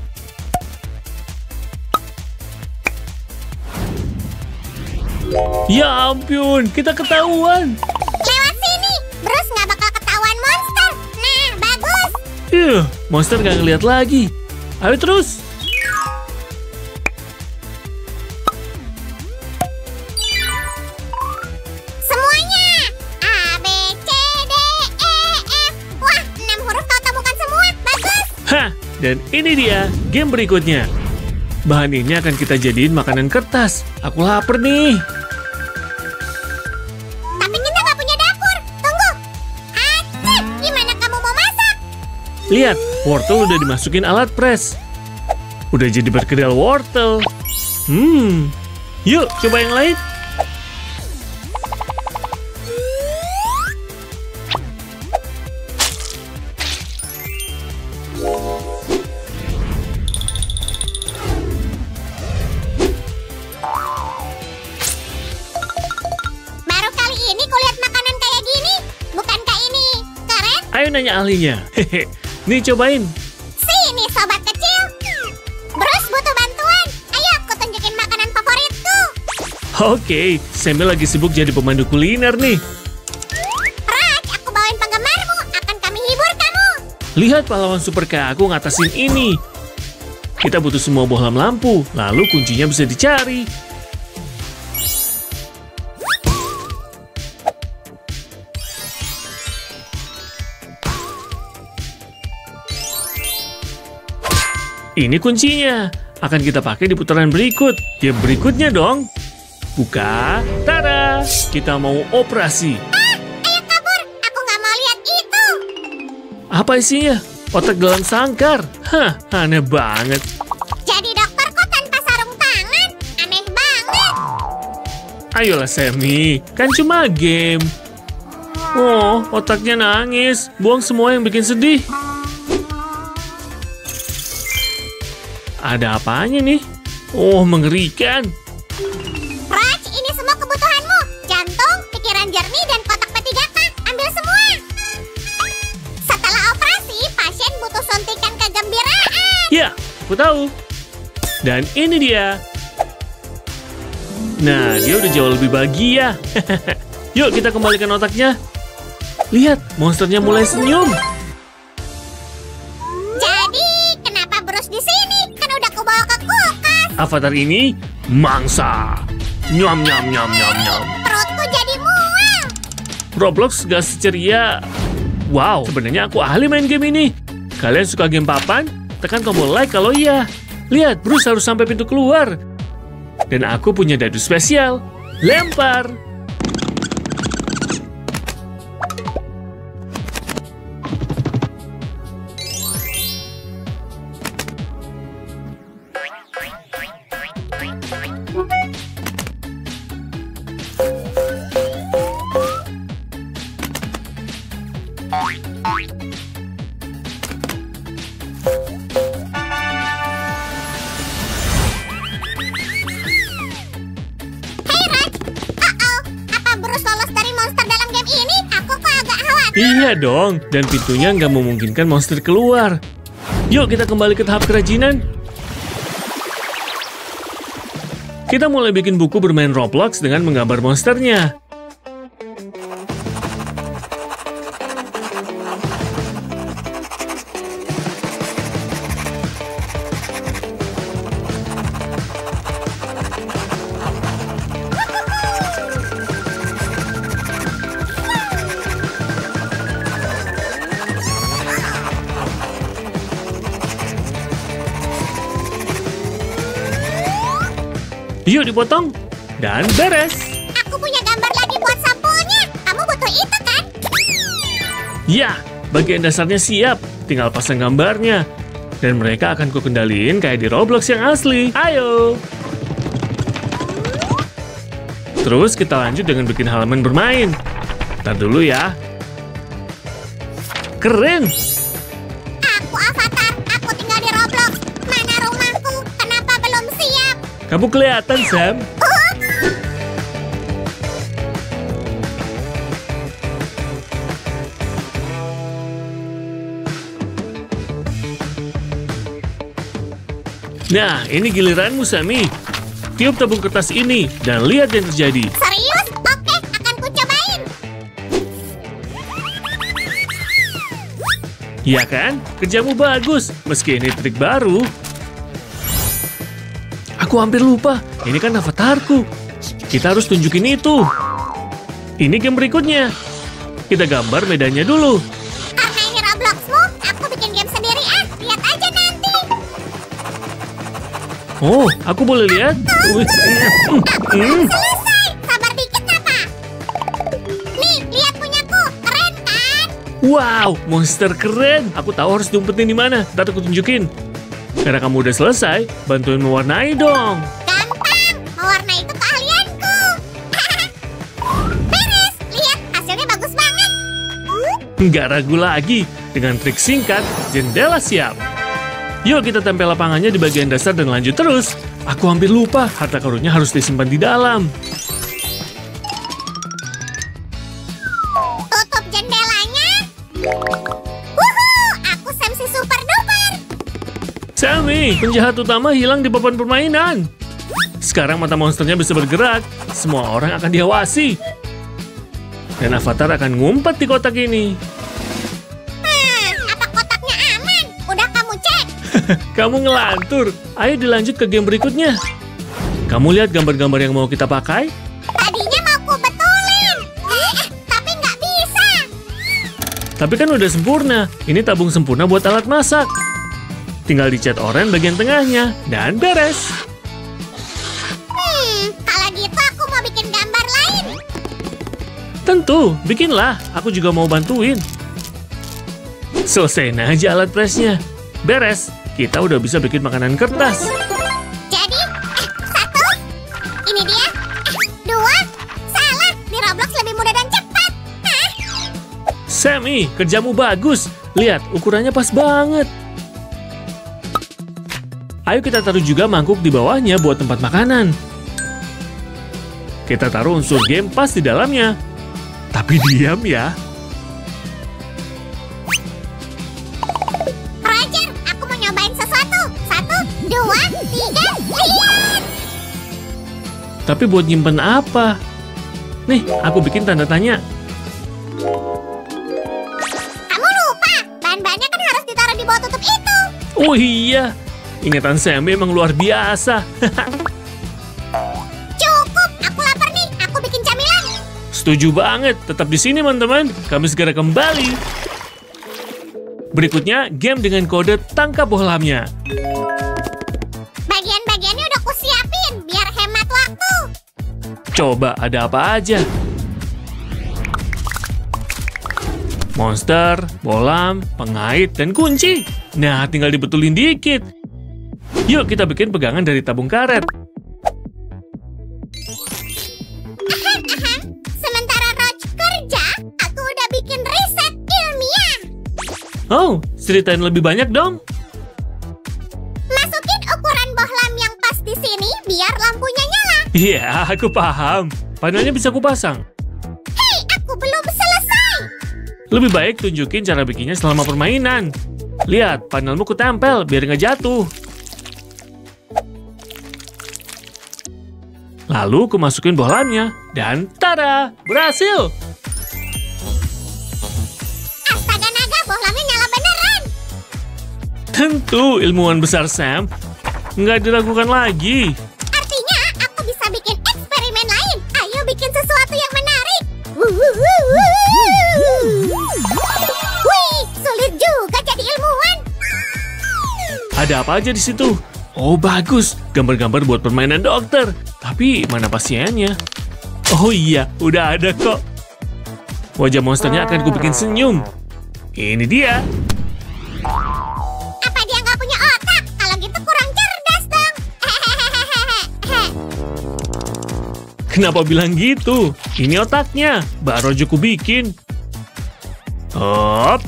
Ya ampun, kita ketahuan. Lewat sini. Bruce gak bakal ketahuan monster. Nah, bagus. Monster nggak ngeliat lagi. Ayo terus. Semuanya. A, B, C, D, E, F. Wah, 6 huruf kau temukan semua. Bagus. Hah, dan ini dia game berikutnya. Bahan ini akan kita jadiin makanan kertas. Aku lapar nih. Tapi kita gak punya dapur. Tunggu. Aceh, gimana kamu mau masak? Lihat, wortel udah dimasukin alat press. Udah jadi berkedel wortel. Yuk, coba yang lain. Baru kali ini kulihat makanan kayak gini. Bukankah ini keren? Ayo nanya ahlinya. Hehe, nih cobain. Sini sobat kecil. Bruce butuh bantuan. Ayo aku tunjukin makanan favoritku. Oke, Sammy lagi sibuk jadi pemandu kuliner nih. Raj, aku bawain penggemarmu. Akan kami hibur kamu. Lihat pahlawan super kayak aku ngatasin ini. Kita butuh semua bohlam lampu, lalu kuncinya bisa dicari. Ini kuncinya. Akan kita pakai di putaran berikut. Game berikutnya dong. Buka. Tada! Kita mau operasi. Ayo kabur. Aku nggak mau lihat itu. Apa isinya? Otak dalam sangkar. Hah, aneh banget. Jadi dokter kok tanpa sarung tangan? Aneh banget. Ayolah Sammy, kan cuma game. Oh, otaknya nangis. Buang semua yang bikin sedih. Ada apanya nih? Oh, mengerikan. Raj, ini semua kebutuhanmu. Jantung, pikiran jernih, dan kotak P3K. Ambil semua. Setelah operasi, pasien butuh suntikan kegembiraan. Ya, aku tahu. Dan ini dia. Nah, dia udah jauh lebih bahagia. Yuk, kita kembalikan otaknya. Lihat, monsternya mulai senyum. Jadi, kenapa Bruce di sini? Kan udah kubawa ke kulkas. Avatar ini mangsa. Nyam nyam nyam nyam nyam. Perutku jadi mual. Roblox gak seceria. Wow, sebenarnya aku ahli main game ini. Kalian suka game papan? Tekan tombol like kalau iya. Lihat, Bruce harus sampai pintu keluar. Dan aku punya dadu spesial. Lempar. Iya dong, dan pintunya nggak memungkinkan monster keluar. Yuk kita kembali ke tahap kerajinan. Kita mulai bikin buku bermain Roblox dengan menggambar monsternya. Yuk dipotong, dan beres. Aku punya gambar lagi buat sampulnya. Kamu butuh itu kan? Ya, bagian dasarnya siap. Tinggal pasang gambarnya. Dan mereka akan kukendaliin kayak di Roblox yang asli. Ayo! Terus kita lanjut dengan bikin halaman bermain. Ntar dulu ya. Keren! Aku Avatar. Aku tinggal di Roblox. Mana rumahku? Kenapa belum siap? Kamu kelihatan, Sam. Nah, ini giliranmu, Sammy. Tiup tabung kertas ini dan lihat yang terjadi. Serius? Oke, akan ku cobain. Iya kan? Kerjamu bagus, meski ini trik baru. Aku hampir lupa, ini kan avatarku. Kita harus tunjukin itu. Ini game berikutnya. Kita gambar medannya dulu. Karena ini Robloxmu, aku bikin game sendiri ah. Lihat aja nanti. Oh, aku boleh lihat? Selesai. Sabar dikit apa? Nih, lihat punyaku. Keren kan? Wow, monster keren. Aku tahu harus diumpetin di mana. Ntar aku tunjukin. Karena kamu udah selesai, bantuin mewarnai dong. Gampang. Mewarnai itu keahlianku. Beres. Lihat, hasilnya bagus banget. Nggak ragu lagi. Dengan trik singkat, jendela siap. Yuk kita tempel lapangannya di bagian dasar dan lanjut terus. Aku hampir lupa, harta karunnya harus disimpan di dalam. Tutup jendelanya. Wuhuu, aku Sam si super duper. Sammy, penjahat utama hilang di papan permainan. Sekarang mata monsternya bisa bergerak. Semua orang akan diawasi. Dan avatar akan ngumpet di kotak ini. Apa kotaknya aman? Udah kamu cek? Kamu ngelantur. Ayo dilanjut ke game berikutnya. Kamu lihat gambar-gambar yang mau kita pakai? Tadinya mau ku betulin. Tapi nggak bisa. Tapi kan udah sempurna. Ini tabung sempurna buat alat masak. Tinggal dicat oranye bagian tengahnya. Dan beres. Kalau gitu aku mau bikin gambar lain. Tentu, bikinlah. Aku juga mau bantuin. Selesaiin aja alat presnya. Beres. Kita udah bisa bikin makanan kertas. Jadi, satu. Ini dia. Dua. Salah. Di Roblox lebih mudah dan cepat. Hah? Sammy, kerjamu bagus. Lihat, ukurannya pas banget. Ayo kita taruh juga mangkuk di bawahnya buat tempat makanan. Kita taruh unsur game pas di dalamnya. Tapi diam ya. Roger, aku mau nyobain sesuatu. Satu, dua, tiga, lihat. Tapi buat nyimpen apa? Nih, aku bikin tanda tanya. Kamu lupa, bahan-bahannya kan harus ditaruh di bawah tutup itu. Oh iya, ingatan Sammy emang luar biasa. Cukup, aku lapar nih. Aku bikin camilan. Setuju banget, tetap di sini teman-teman. Kami segera kembali. Berikutnya, game dengan kode tangkap bohlamnya. Bagian-bagiannya udah ku siapin biar hemat waktu. Coba ada apa aja? Monster, bohlam, pengait, dan kunci. Nah, tinggal dibetulin dikit. Yuk kita bikin pegangan dari tabung karet. Sementara Roach kerja, aku udah bikin riset ilmiah. Oh, ceritain lebih banyak dong. Masukin ukuran bohlam yang pas di sini biar lampunya nyala. Iya, aku paham. Panelnya bisa kupasang. Hei, aku belum selesai. Lebih baik tunjukin cara bikinnya selama permainan. Lihat, panelmu kutempel biar nggak jatuh. Lalu kumasukin bohlamnya, dan tada! Berhasil! Astaga naga, bohlamnya nyala beneran. Tentu, ilmuwan besar Sam. Nggak diragukan lagi. Artinya aku bisa bikin eksperimen lain. Ayo bikin sesuatu yang menarik. Wih, sulit juga jadi ilmuwan. Ada apa aja di situ? Oh, bagus. Gambar-gambar buat permainan dokter. Tapi mana pasiennya? Oh iya, udah ada kok. Wajah monsternya akan kubikin senyum. Ini dia. Apa dia nggak punya otak? Kalau gitu kurang cerdas dong. Kenapa bilang gitu? Ini otaknya. Baru aja kubikin. Hop.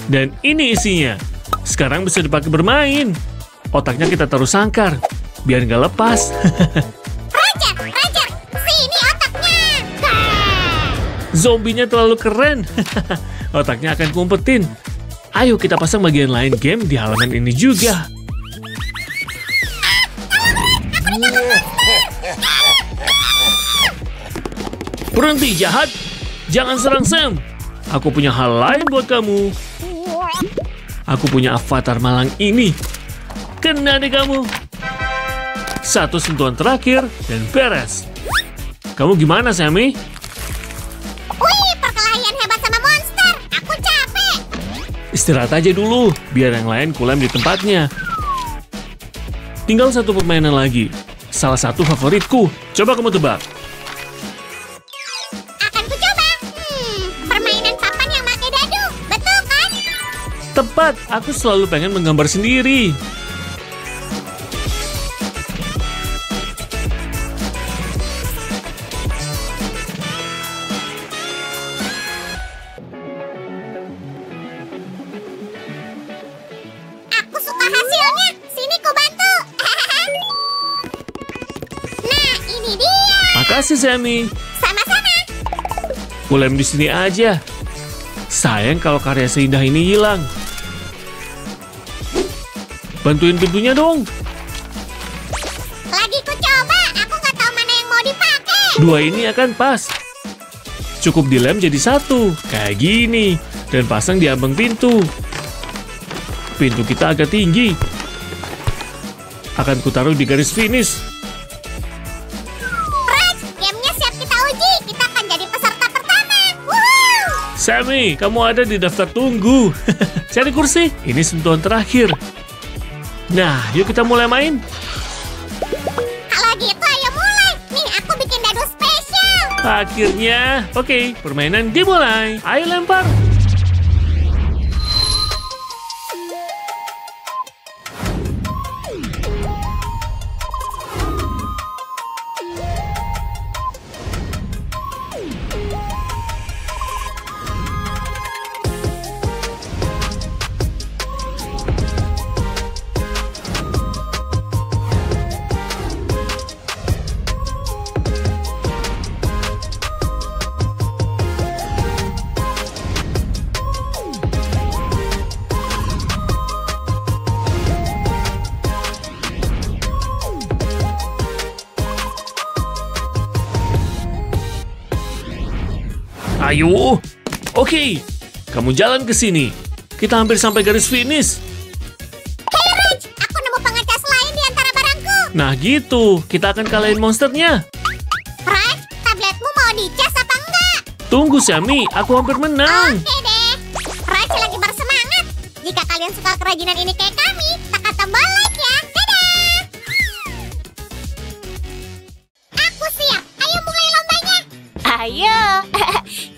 Dan ini isinya. Sekarang bisa dipakai bermain. Otaknya kita taruh sangkar. Biar nggak lepas. Roger, sini otaknya. Zombinya terlalu keren. Otaknya akan kumpetin. Ayo kita pasang bagian lain game di halaman ini juga. Berhenti jahat. Jangan serang Sam. Aku punya hal lain buat kamu. Aku punya avatar malang ini. Kena deh kamu. Satu sentuhan terakhir dan beres. Kamu gimana, Sammy? Wih, perkelahian hebat sama monster. Aku capek. Istirahat aja dulu, biar yang lain kulem di tempatnya. Tinggal satu permainan lagi. Salah satu favoritku. Coba kamu tebak. Akan ku coba. Permainan papan yang pakai dadu. Betul kan? Tepat, aku selalu pengen menggambar sendiri. Aku suka hasilnya. Sini ku bantu. Nah, ini dia. Makasih, Sammy. Sama-sama. Kulem di sini aja. Sayang kalau karya seindah ini hilang. Bantuin pintunya dong. Lagi ku coba. Aku nggak tahu mana yang mau dipakai. Dua ini akan pas. Cukup dilem jadi satu, kayak gini. Dan pasang di ambang pintu. Pintu kita agak tinggi. Akan kutaruh di garis finish. Raj, gamenya siap kita uji. Kita akan jadi peserta pertama. Woohoo! Sammy, kamu ada di daftar tunggu. Cari kursi. Ini sentuhan terakhir. Nah, yuk kita mulai main. Kalau gitu ayo mulai. Nih aku bikin dadu spesial. Akhirnya, oke, permainan dimulai. Ayo lempar. Ayo. Oke, kamu jalan ke sini. Kita hampir sampai garis finish. Hei Raj, aku nemu pengecas lain di antara barangku. Nah gitu, kita akan kalahin monsternya. Raj, tabletmu mau dicas apa enggak? Tunggu Sammy, aku hampir menang. Oke deh. Raj lagi bersemangat. Jika kalian suka kerajinan ini kayak kami, tekan tombol like ya. Dadah! Aku siap. Ayo mulai lombanya. Ayo,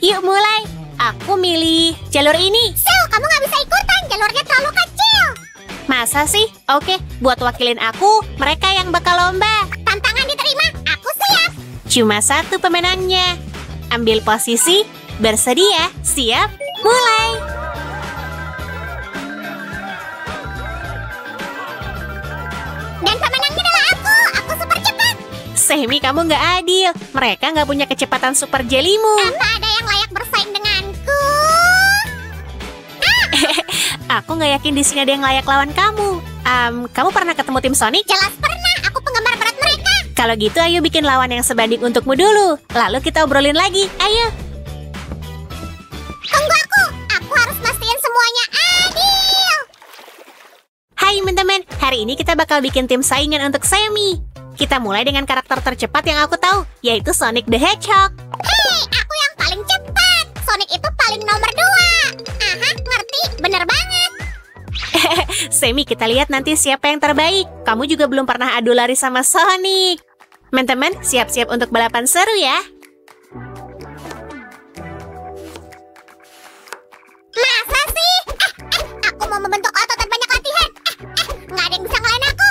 yuk mulai. Aku milih jalur ini. Sel, kamu nggak bisa ikutan. Jalurnya terlalu kecil. Masa sih? Oke, buat wakilin aku, mereka yang bakal lomba. Tantangan diterima. Aku siap. Cuma satu pemenangnya. Ambil posisi, bersedia, siap, mulai. Dan pemenangnya adalah aku. Aku super cepat. Sammy, kamu nggak adil. Mereka nggak punya kecepatan super jelimu. Apa ada yang layak bersaing Aku nggak yakin di sini ada yang layak lawan kamu. Kamu pernah ketemu tim Sonic? Jelas pernah, aku penggemar berat mereka. Kalau gitu ayo bikin lawan yang sebanding untukmu dulu. Lalu kita obrolin lagi. Ayo. Tunggu aku harus mastiin semuanya adil. Hai teman-teman, hari ini kita bakal bikin tim saingan untuk Sammy. Kita mulai dengan karakter tercepat yang aku tahu, yaitu Sonic the Hedgehog. Hei, aku yang paling cepat. Sonic itu paling nomor 2. Aha, ngerti, bener banget. Sammy, kita lihat nanti siapa yang terbaik. Kamu juga belum pernah adu lari sama Sonic. Teman-teman, siap-siap untuk balapan seru ya. Masa sih? Aku mau membentuk otot dan banyak latihan. Nggak ada yang bisa ngalahin aku.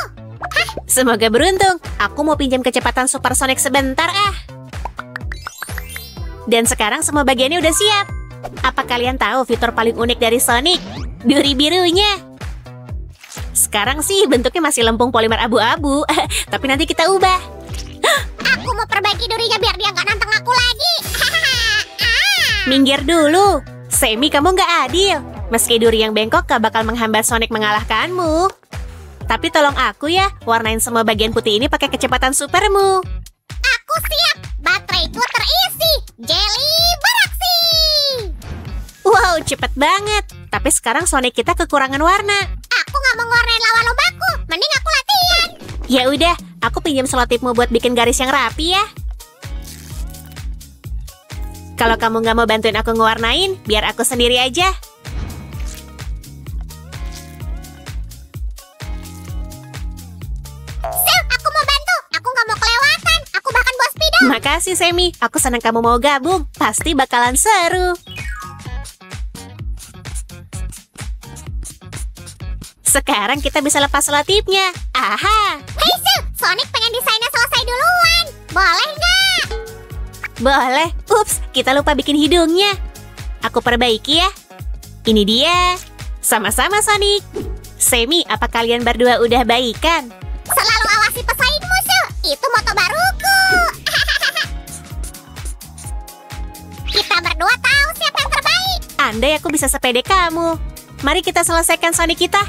Semoga beruntung. Aku mau pinjam kecepatan Super Sonic sebentar Dan sekarang semua bagiannya udah siap. Apa kalian tahu fitur paling unik dari Sonic? Duri birunya. Sekarang sih bentuknya masih lempung polimer abu-abu. Tapi nanti kita ubah. Aku mau perbaiki durinya biar dia nggak nantang aku lagi. Minggir dulu. Sammy, kamu nggak adil. Meski duri yang bengkok gak bakal menghambat Sonic mengalahkanmu. Tapi tolong aku ya, warnain semua bagian putih ini pakai kecepatan supermu. Aku siap. Bateraiku terisi. Jelly beraksi. Wow, cepet banget. Tapi sekarang Sonic kita kekurangan warna. Aku nggak mau ngewarnain lawan lombaku. Mending aku latihan. Ya udah, aku pinjam selotipmu buat bikin garis yang rapi ya. Kalau kamu nggak mau bantuin aku ngewarnain, biar aku sendiri aja. Aku mau bantu. Aku nggak mau kelewatan. Aku bahkan bawa spidol. Makasih, Sammy. Aku senang kamu mau gabung. Pasti bakalan seru. Sekarang kita bisa lepas selotipnya. Aha! Hei, Sonic pengen desainnya selesai duluan. Boleh nggak? Boleh. Ups, kita lupa bikin hidungnya. Aku perbaiki ya. Ini dia. Sama-sama, Sonic. Sammy, apa kalian berdua udah baikan? Selalu awasi pesaingmu, Sul. Itu moto baruku. Kita berdua tahu siapa yang terbaik. Andai aku bisa sepede kamu. Mari kita selesaikan Sonic kita.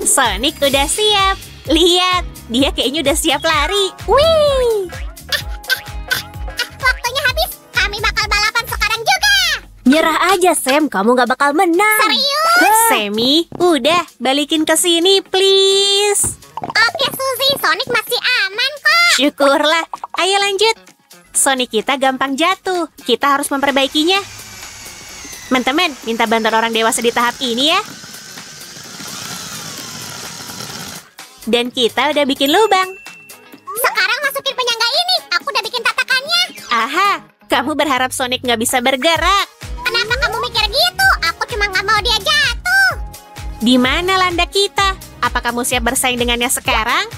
Sonic udah siap. Lihat, dia kayaknya udah siap lari. Wih! Waktunya habis. Kami bakal balapan sekarang juga. Nyerah aja, Sam. Kamu gak bakal menang. Serius? Sammy, udah. Balikin ke sini, please. Oke, Suzy. Sonic masih aman kok. Syukurlah. Ayo lanjut. Sonic kita gampang jatuh. Kita harus memperbaikinya. Teman-teman, minta bantuan orang dewasa di tahap ini ya. Dan kita udah bikin lubang. Sekarang masukin penyangga ini. Aku udah bikin tatakannya. Aha, kamu berharap Sonic nggak bisa bergerak. Kenapa kamu mikir gitu? Aku cuma nggak mau dia jatuh. Di mana landak kita? Apa kamu siap bersaing dengannya sekarang?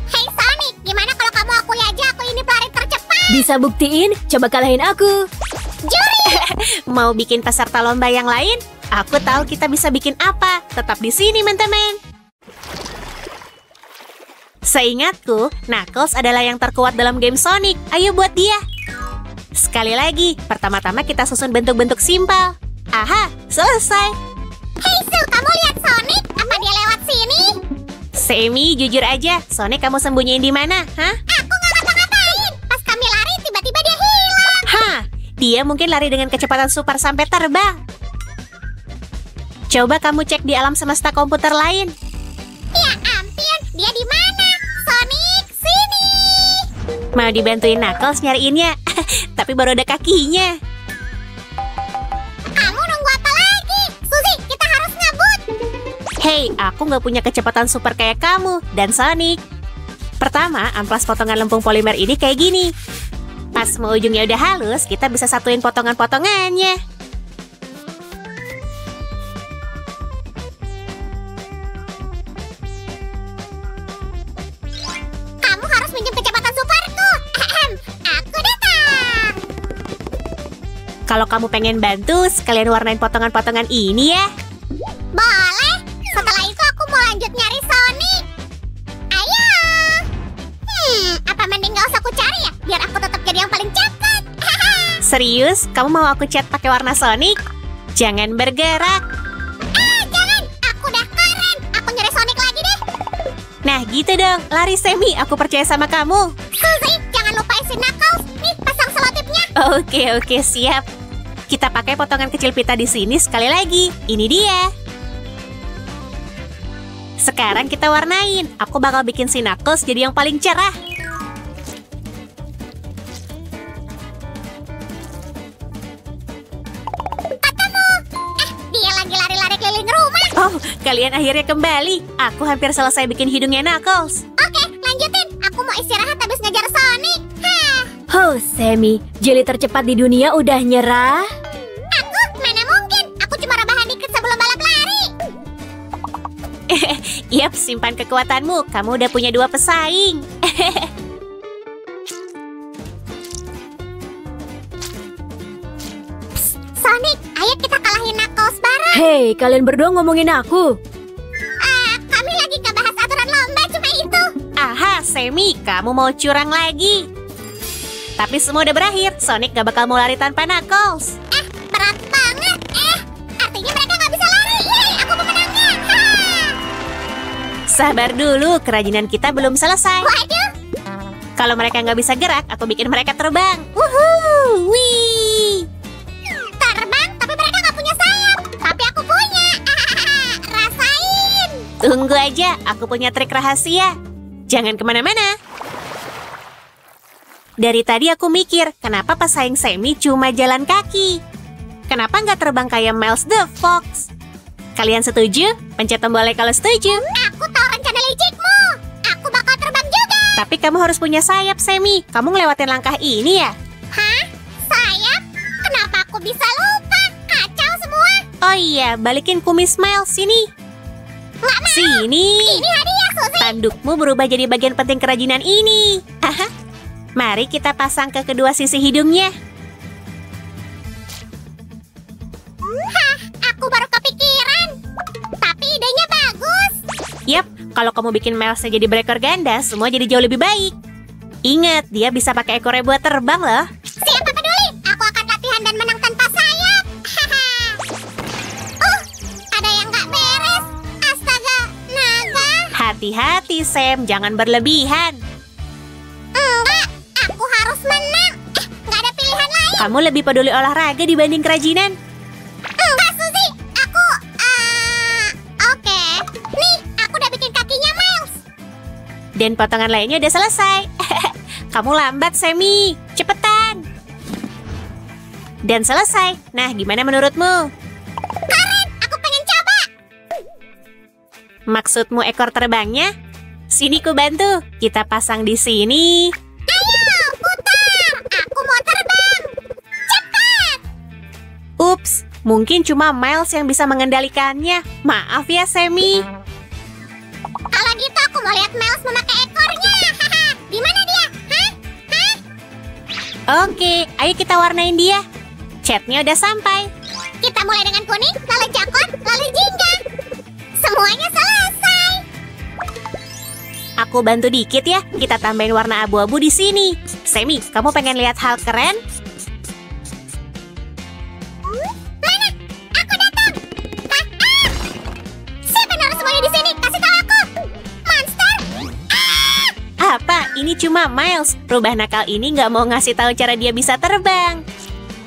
Hei Sonic, gimana kalau kamu akui aja aku ini pelari tercepat? Bisa buktiin, coba kalahin aku. Juri! Mau bikin peserta lomba yang lain? Aku tahu kita bisa bikin apa. Tetap di sini, teman-teman. Seingatku, Knuckles adalah yang terkuat dalam game Sonic. Ayo buat dia. Sekali lagi, pertama-tama kita susun bentuk-bentuk simpel. Aha, selesai. Hei Sul, kamu lihat Sonic? Apa dia lewat sini? Sammy, jujur aja, Sonic kamu sembunyiin di mana? Hah? Aku nggak ngapa-ngapain. Pas kami lari, tiba-tiba dia hilang. Hah, dia mungkin lari dengan kecepatan super sampai terbang. Coba kamu cek di alam semesta komputer lain. Ya ampun, dia di mana? Sonic, sini. Mau dibantuin Knuckles nyariinnya, tapi baru ada kakinya. Kamu nunggu apa lagi? Suzy, kita harus ngebut. Hei, aku nggak punya kecepatan super kayak kamu dan Sonic. Pertama, amplas potongan lempung polimer ini kayak gini. Pas mau ujungnya udah halus, kita bisa satuin potongan-potongannya. Kamu harus minjem kecepatan superku. Aku datang. Kalau kamu pengen bantu, sekalian warnain potongan-potongan ini ya. Boleh. Setelah itu aku mau lanjut nyari Sonic. Ayo. Serius? Kamu mau aku cat pakai warna Sonic? Jangan bergerak. Jangan! Aku udah keren! Aku nyari Sonic lagi deh! Nah, gitu dong. Lari, Sammy. Aku percaya sama kamu. Suzy, jangan lupa isi Knuckles. Nih, pasang selotipnya. Oke, siap. Kita pakai potongan kecil pita di sini sekali lagi. Ini dia. Sekarang kita warnain. Aku bakal bikin si Knuckles jadi yang paling cerah. Dia lagi lari-lari keliling rumah. Oh, kalian akhirnya kembali. Aku hampir selesai bikin hidungnya Knuckles. Oke, lanjutin. Aku mau istirahat habis ngejar Sonic. Hah. Oh, Sammy, jeli tercepat di dunia udah nyerah? Aku? Mana mungkin? Aku cuma rebahan dikit sebelum balap lari. Yap, simpan kekuatanmu. Kamu udah punya 2 pesaing. Sonic, ayo kita kalahin Knuckles bareng. Hei, kalian berdua ngomongin aku. Kami lagi ngebahas aturan lomba, cuma itu. Aha, Sammy, kamu mau curang lagi. Tapi semua udah berakhir. Sonic gak bakal mau lari tanpa Knuckles. Berat banget. Artinya mereka nggak bisa lari. Yeay, aku pemenangnya. Ha! Sabar dulu, kerajinan kita belum selesai. Waduh, Kalau mereka nggak bisa gerak, aku bikin mereka terbang. Wuhuu, wih. terbang, tapi mereka nggak punya sayap. Tapi aku punya. Rasain. Tunggu aja, aku punya trik rahasia. Jangan kemana-mana. Dari tadi aku mikir, kenapa pesaing Sammy cuma jalan kaki? Kenapa nggak terbang kayak Miles the Fox? Kalian setuju? Pencet tombol like kalau setuju. Aku tahu rencana licikmu. Aku bakal terbang juga. Tapi kamu harus punya sayap, Sammy. Kamu ngelewatin langkah ini ya? Hah? Sayap? Kenapa aku bisa lupa? Kacau semua. Oh iya, balikin kumis Miles sini. Nggak mau. Sini. Ini hadiah, Suzy. Tandukmu berubah jadi bagian penting kerajinan ini. Haha. Mari kita pasang ke kedua sisi hidungnya. Hah, aku baru kepikiran. Tapi idenya bagus. Yap, kalau kamu bikin Miles jadi berekor ganda, semua jadi jauh lebih baik. Ingat, dia bisa pakai ekornya buat terbang loh. Siapa peduli? Aku akan latihan dan menang tanpa sayap. Haha. Ada yang nggak beres. Astaga, naga. Hati-hati, Sam. Jangan berlebihan. Enggak, aku harus menang. Nggak ada pilihan lain. Kamu lebih peduli olahraga dibanding kerajinan. Enggak, Suzy. Aku, oke. Nih, aku udah bikin kakinya Miles. Dan potongan lainnya udah selesai. Kamu lambat, Sammy. Cepetan. Dan selesai. Nah, gimana menurutmu? Keren, aku pengen coba. Maksudmu ekor terbangnya? Sini ku bantu. Kita pasang di sini. Ayo, putar. Aku mau terbang. Cepat. Ups, mungkin cuma Miles yang bisa mengendalikannya. Maaf ya, Sammy. Kalau gitu aku mau lihat Miles memakai ekornya. Haha. Di mana dia? Hah? Oke, ayo kita warnain dia. Catnya udah sampai. Kita mulai dengan kuning, lalu coklat, lalu jingga. Semuanya selesai. Aku bantu dikit ya. Kita tambahin warna abu-abu di sini. Sammy, kamu pengen lihat hal keren? Mana? Aku datang. Siapa naruh semuanya di sini? Kasih tahu aku. Monster. Apa? Ini cuma Miles. Rubah nakal ini nggak mau ngasih tahu cara dia bisa terbang.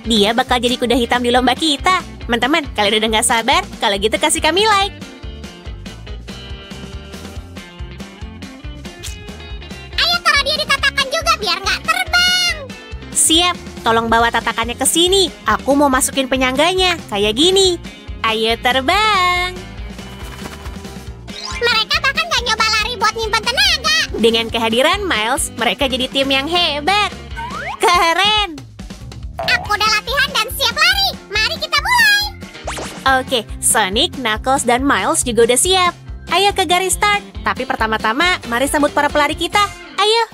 Dia bakal jadi kuda hitam di lomba kita. Teman-teman, kalian udah nggak sabar? Kalau gitu kasih kami like. Ayo taruh dia di tatakan juga biar nggak terbang. Siap, tolong bawa tatakannya ke sini. Aku mau masukin penyangganya, kayak gini. Ayo terbang. Mereka bahkan nggak nyoba lari buat nyimpan tenaga. Dengan kehadiran Miles, mereka jadi tim yang hebat. Keren. Aku udah latihan dan siap lari. Mari kita mulai. Oke, Sonic, Knuckles, dan Miles juga udah siap. Ayo ke garis start. Tapi pertama-tama, mari sambut para pelari kita. Ayo.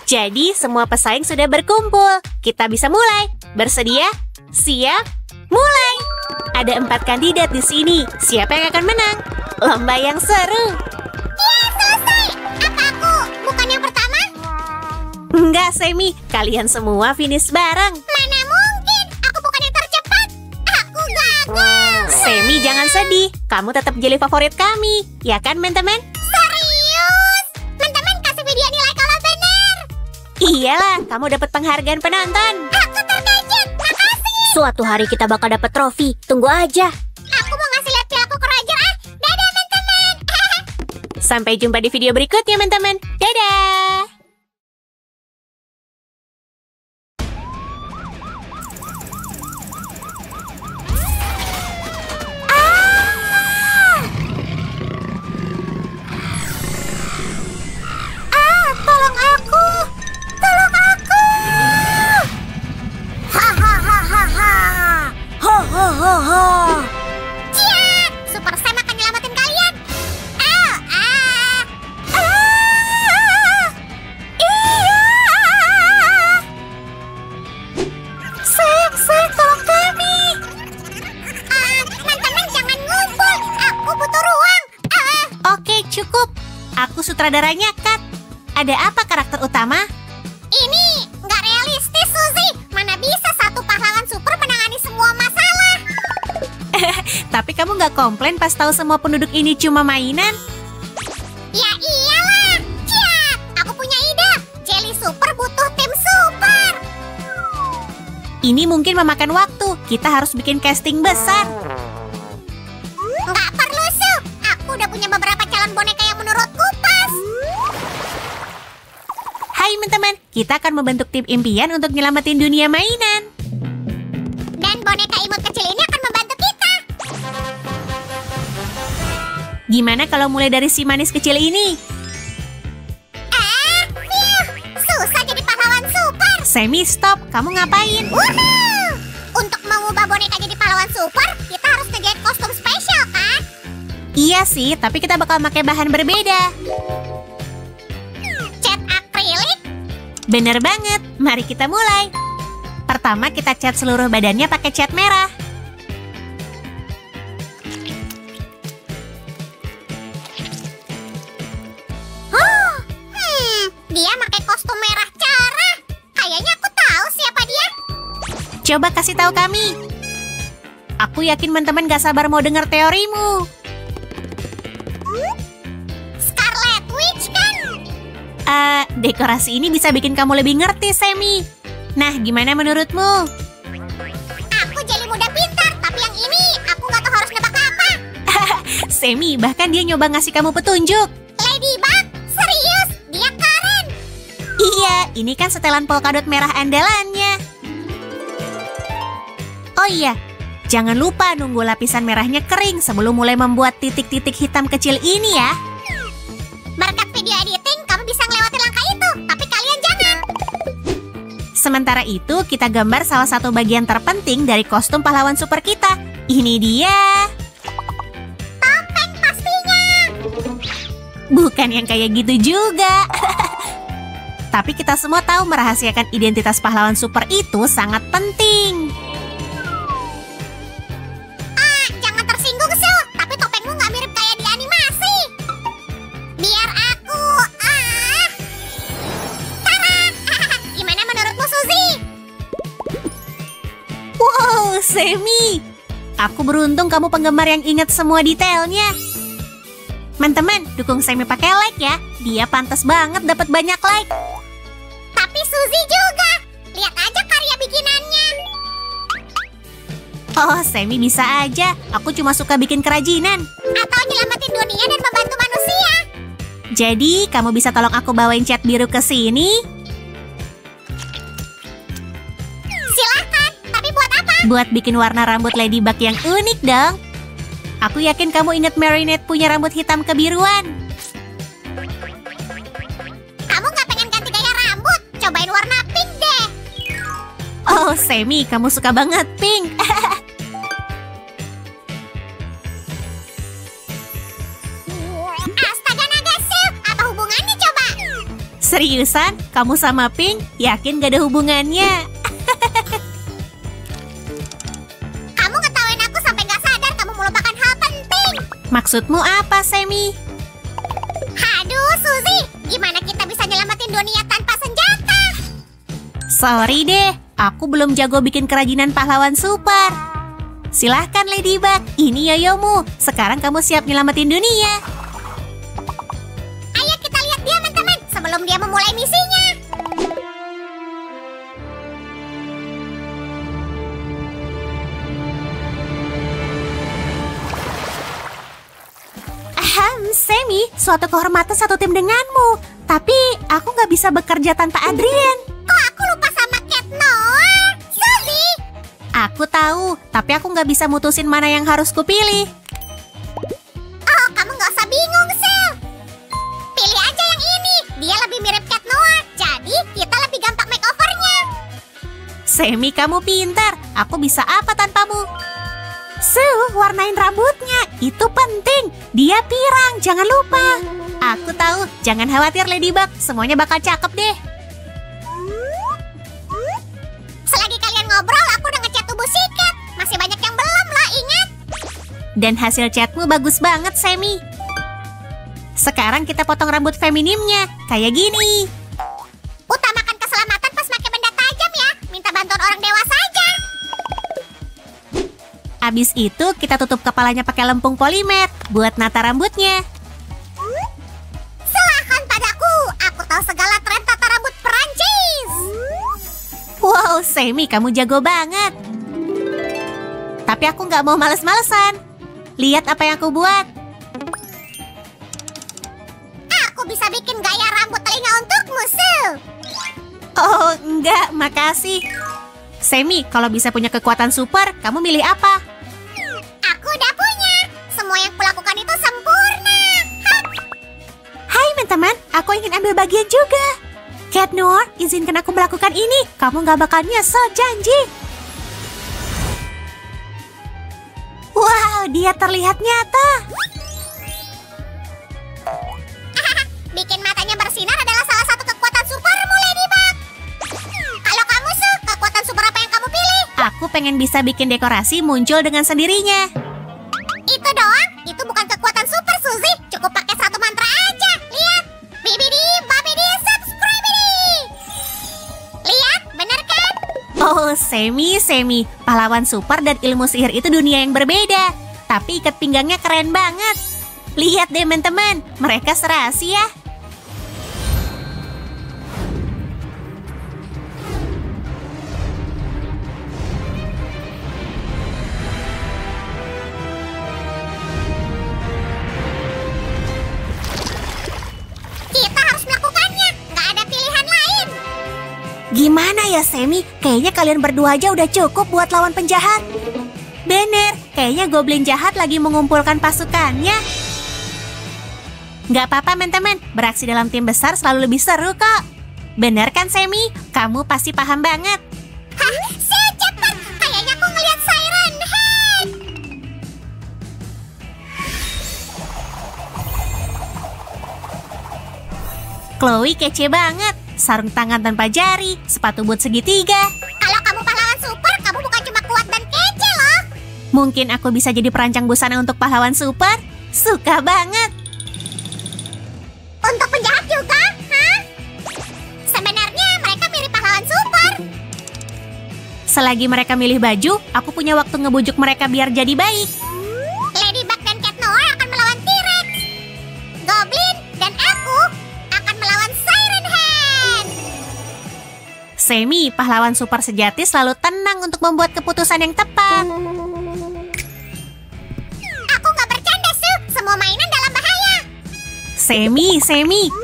Jadi semua pesaing sudah berkumpul. Kita bisa mulai. Bersedia? Siap? Mulai! Ada 4 kandidat di sini. Siapa yang akan menang? Lomba yang seru. Iya, selesai. Apa aku bukan yang pertama? Enggak, Semi. Kalian semua finish bareng. Mana mungkin? Aku bukan yang tercepat. Aku gagal. Semi, jangan sedih. Kamu tetap jadi favorit kami. Ya kan, teman-teman? Serius? Teman-teman kasih video nilai kalau benar. Iyalah, kamu dapat penghargaan penonton. Aku terkejut. Makasih. Suatu hari kita bakal dapat trofi. Tunggu aja. Aku mau ngasih lihat pilaku ke Roger ah. Dadah teman-teman. Sampai jumpa di video berikutnya, teman-teman. Dadah! Tolong aku. Tolong aku. Hahaha. Ho ho ho ho. Ciat, Super Sam akan nyelamatin kalian. Sam, tolong kami. Teman-teman jangan ngumpul. Aku butuh ruang. Oke, cukup. Aku sutradaranya, Kat. Ada apa karakter utama? Ini nggak realistis, Suzy. Mana bisa satu pahlawan super menangani semua masalah? Tapi kamu nggak komplain pas tahu semua penduduk ini cuma mainan? Ya iyalah. Ciat, aku punya ide. Jelly Super butuh tim super. Ini mungkin memakan waktu. Kita harus bikin casting besar. Nggak perlu, Su. Aku udah punya beberapa calon boneka yang menurutku pas. Hai teman-teman, kita akan membentuk tim impian untuk nyelamatin dunia mainan. Dan boneka imut kecil ini akan membantu kita. Gimana kalau mulai dari si manis kecil ini? Susah jadi pahlawan super. Semi, stop. Kamu ngapain? Woohoo! Untuk mengubah boneka jadi pahlawan super, kita harus ngejahit kostum spesial, kan? Iya sih, tapi kita bakal pakai bahan berbeda. Cat akrilik. Bener banget. Mari kita mulai. Pertama kita cat seluruh badannya pakai cat merah. Dia pakai kostum merah cerah. Kayaknya aku tahu siapa dia. Coba kasih tahu kami. Aku yakin teman-teman gak sabar mau dengar teorimu. Scarlet Witch kan? Dekorasi ini bisa bikin kamu lebih ngerti, Semi. Nah, gimana menurutmu? Aku jadi muda pintar, tapi yang ini aku nggak tahu harus nebak apa. Semi, bahkan dia nyoba ngasih kamu petunjuk. Ladybug? Serius? Dia keren. Iya, ini kan setelan polkadot merah andalannya. Oh iya, jangan lupa nunggu lapisan merahnya kering sebelum mulai membuat titik-titik hitam kecil ini ya. Berkat video editing, kamu bisa ngelewatin langkah itu, tapi kalian jangan. Sementara itu, kita gambar salah satu bagian terpenting dari kostum pahlawan super kita. Ini dia. Topeng pastinya. Bukan yang kayak gitu juga. Tapi kita semua tahu merahasiakan identitas pahlawan super itu sangat penting. Jangan tersinggung, Su. Tapi topengmu nggak mirip kayak di animasi. Biar aku... Tara! Gimana menurutmu, Suzy? Wow, Semi. Aku beruntung kamu penggemar yang ingat semua detailnya. Teman-teman, dukung Semi pakai like ya. Dia pantas banget dapat banyak like. Tapi Suzy juga. Lihat aja karya bikinannya. Oh, Semi bisa aja. Aku cuma suka bikin kerajinan. Atau nyelamatin dunia dan membantu manusia. Jadi, kamu bisa tolong aku bawain cat biru ke sini? Silahkan. Tapi buat apa? Buat bikin warna rambut Ladybug yang unik dong. Aku yakin kamu ingat Marinette punya rambut hitam kebiruan. Kamu nggak pengen ganti gaya rambut? Cobain warna pink deh. Oh, Semi, kamu suka banget pink. Astaga naga, Su. Apa hubungannya coba? Seriusan? Kamu sama Pink? Yakin gak ada hubungannya? Kamu ngetawain aku sampai nggak sadar kamu melupakan hal penting. Maksudmu apa, Semi? Aduh, Suzy, gimana kita bisa nyelamatin dunia tanpa senjata? Sorry deh, aku belum jago bikin kerajinan pahlawan super. Silahkan Ladybug, ini yoyomu. Sekarang kamu siap nyelamatin dunia. Ayo kita lihat dia, teman-teman, sebelum dia memulai misinya. Semi, suatu kehormatan satu tim denganmu. Tapi aku nggak bisa bekerja tanpa Adrien. Kok aku lupa sama Cat Noir? Suzy! Aku tahu, tapi aku nggak bisa mutusin mana yang harus kupilih. Oh, kamu nggak usah bingung, Sil. Pilih aja yang ini. Dia lebih mirip Cat Noir, jadi kita lebih gampang makeovernya. Semi, kamu pintar. Aku bisa apa tanpamu? Warnain rambutnya. Itu penting. Dia pirang, jangan lupa. Aku tahu, jangan khawatir Ladybug. Semuanya bakal cakep deh. Selagi kalian ngobrol, aku udah ngecat tubuh si Cat. Masih banyak yang belum lah, ingat. Dan hasil catmu bagus banget, Semi. Sekarang kita potong rambut feminimnya. Kayak gini. Utamakan keselamatan pas pakai benda tajam ya. Minta bantuan orang dewasa aja. Abis itu kita tutup kepalanya pakai lempung polimer buat nata rambutnya. Serahkan padaku. Aku tahu segala tren tata rambut Perancis. Wow, Semi, kamu jago banget. Tapi aku nggak mau males-malesan. Lihat apa yang aku buat. Aku bisa bikin gaya rambut telinga untukmu, Sil. Oh, enggak, makasih. Semi, kalau bisa punya kekuatan super, kamu milih apa? Aku udah punya. Semua yang kulakukan itu sempurna. Hap. Hai teman-teman, aku ingin ambil bagian juga. Cat Noir, izinkan aku melakukan ini. Kamu nggak bakal nyesel, janji. Wow, dia terlihat nyata. Bikin matanya bersinar adalah salah satu kekuatan supermu, Ladybug. Kalau kamu, Su, kekuatan super apa yang kamu pilih? Aku pengen bisa bikin dekorasi muncul dengan sendirinya. Itu doang? Itu bukan kekuatan super, Suzy. Cukup pakai satu mantra aja. Lihat. Bibidi, babidi, subscribidi. Lihat, bener kan? Oh, Semi. Pahlawan super dan ilmu sihir itu dunia yang berbeda. Tapi ikat pinggangnya keren banget. Lihat deh, teman-teman. Mereka serasi ya. Kita harus melakukannya. Nggak ada pilihan lain. Gimana ya, Semi? Kayaknya kalian berdua aja udah cukup buat lawan penjahat. Bener, kayaknya goblin jahat lagi mengumpulkan pasukannya. Nggak apa-apa, teman-teman. Beraksi dalam tim besar selalu lebih seru kok. Bener kan, Semi? Kamu pasti paham banget. Hah, Sil, cepet. Kayaknya aku ngeliat Siren Head. Chloe kece banget. Sarung tangan tanpa jari, sepatu boot segitiga. Kalau kamu pahlawan super, kamu bukan cuma kuat dan kece loh. Mungkin aku bisa jadi perancang busana untuk pahlawan super? Suka banget. Untuk penjahat juga, hah? Sebenarnya mereka mirip pahlawan super. Selagi mereka milih baju, aku punya waktu ngebujuk mereka biar jadi baik. Ladybug dan Cat Noir akan melawan T-Rex. Goblin dan aku akan melawan Siren Head. Semi, pahlawan super sejati selalu tenang untuk membuat keputusan yang tepat. Aku nggak bercanda, Su. Semua mainan dalam bahaya. Semi,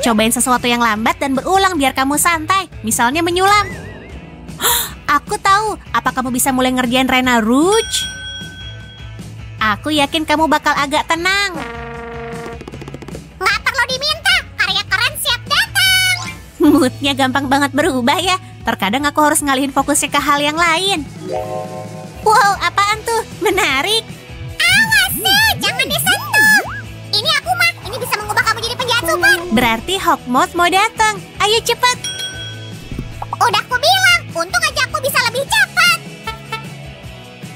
cobain sesuatu yang lambat dan berulang biar kamu santai. Misalnya menyulam. Aku tahu, apa kamu bisa mulai ngerjain Rena Rouge? Aku yakin kamu bakal agak tenang. Nggak perlu diminta, karya keren siap datang. Moodnya gampang banget berubah ya. Terkadang aku harus ngalihin fokusnya ke hal yang lain. Wow, apaan tuh? Menarik. Awas, Su, jangan disentuh. Ini aku mah, ini bisa mengubah kamu jadi penjahat super. Berarti Hawkmoth mau datang. Ayo cepat. Udah aku bilang, untung aja aku bisa lebih cepat.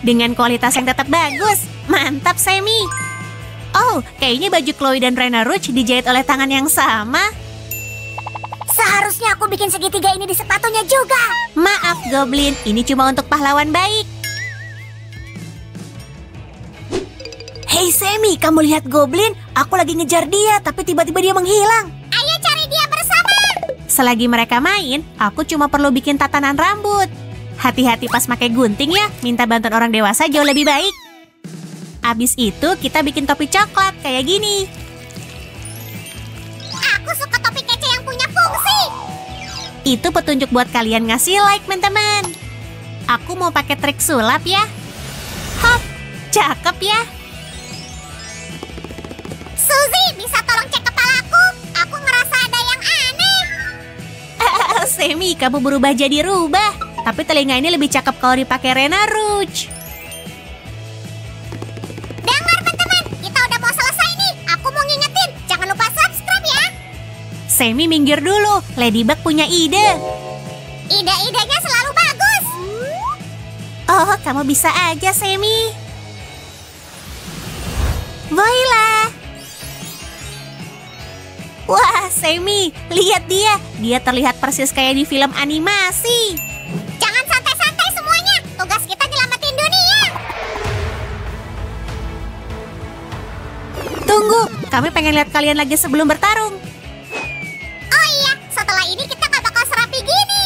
Dengan kualitas yang tetap bagus. Mantap, Sammy. Oh, kayaknya baju Chloe dan Rena Rouge dijahit oleh tangan yang sama. Seharusnya aku bikin segitiga ini di sepatunya juga. Maaf, Goblin. Ini cuma untuk pahlawan baik. Hei, Sammy, kamu lihat Goblin? Aku lagi ngejar dia, tapi tiba-tiba dia menghilang. Ayo cari dia bersama. Selagi mereka main, aku cuma perlu bikin tatanan rambut. Hati-hati pas pakai gunting ya, minta bantuan orang dewasa jauh lebih baik. Abis itu kita bikin topi coklat kayak gini. Aku suka topi kece yang punya fungsi. Itu petunjuk buat kalian ngasih like, teman-teman. Aku mau pakai trik sulap ya. Hop, cakep ya. Suzy, bisa tolong cek kepalaku? Aku ngerasa ada yang aneh. Sammy, kamu berubah jadi rubah. Tapi telinga ini lebih cakep kalau dipakai Rena Rouge. Dengar, teman-teman, kita udah mau selesai nih. Aku mau ngingetin, jangan lupa subscribe ya. Sammy minggir dulu, Ladybug punya ide. Ide-idenya selalu bagus. Oh, kamu bisa aja, Sammy. Voila. Wah, Sammy, lihat dia. Dia terlihat persis kayak di film animasi. Jangan santai-santai semuanya. Tugas kita nyelamatin dunia. Tunggu, kami pengen lihat kalian lagi sebelum bertarung. Oh iya, setelah ini kita gak bakal serapi gini.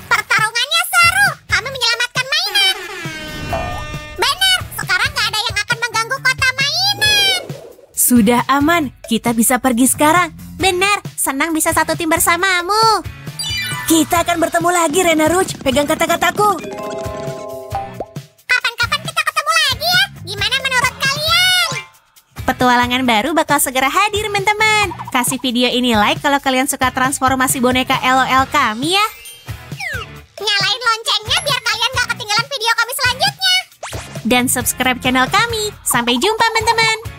Pertarungannya seru. Kami menyelamatkan mainan. Benar, sekarang gak ada yang akan mengganggu kota mainan. Sudah aman, kita bisa pergi sekarang. Benar, senang bisa satu tim bersamamu. Kita akan bertemu lagi, Rena Rouge. Pegang kata-kataku. Kapan-kapan kita ketemu lagi ya. Gimana menurut kalian? Petualangan baru bakal segera hadir, teman-teman. Kasih video ini like kalau kalian suka transformasi boneka LOL kami ya. Nyalain loncengnya biar kalian gak ketinggalan video kami selanjutnya. Dan subscribe channel kami. Sampai jumpa, teman-teman.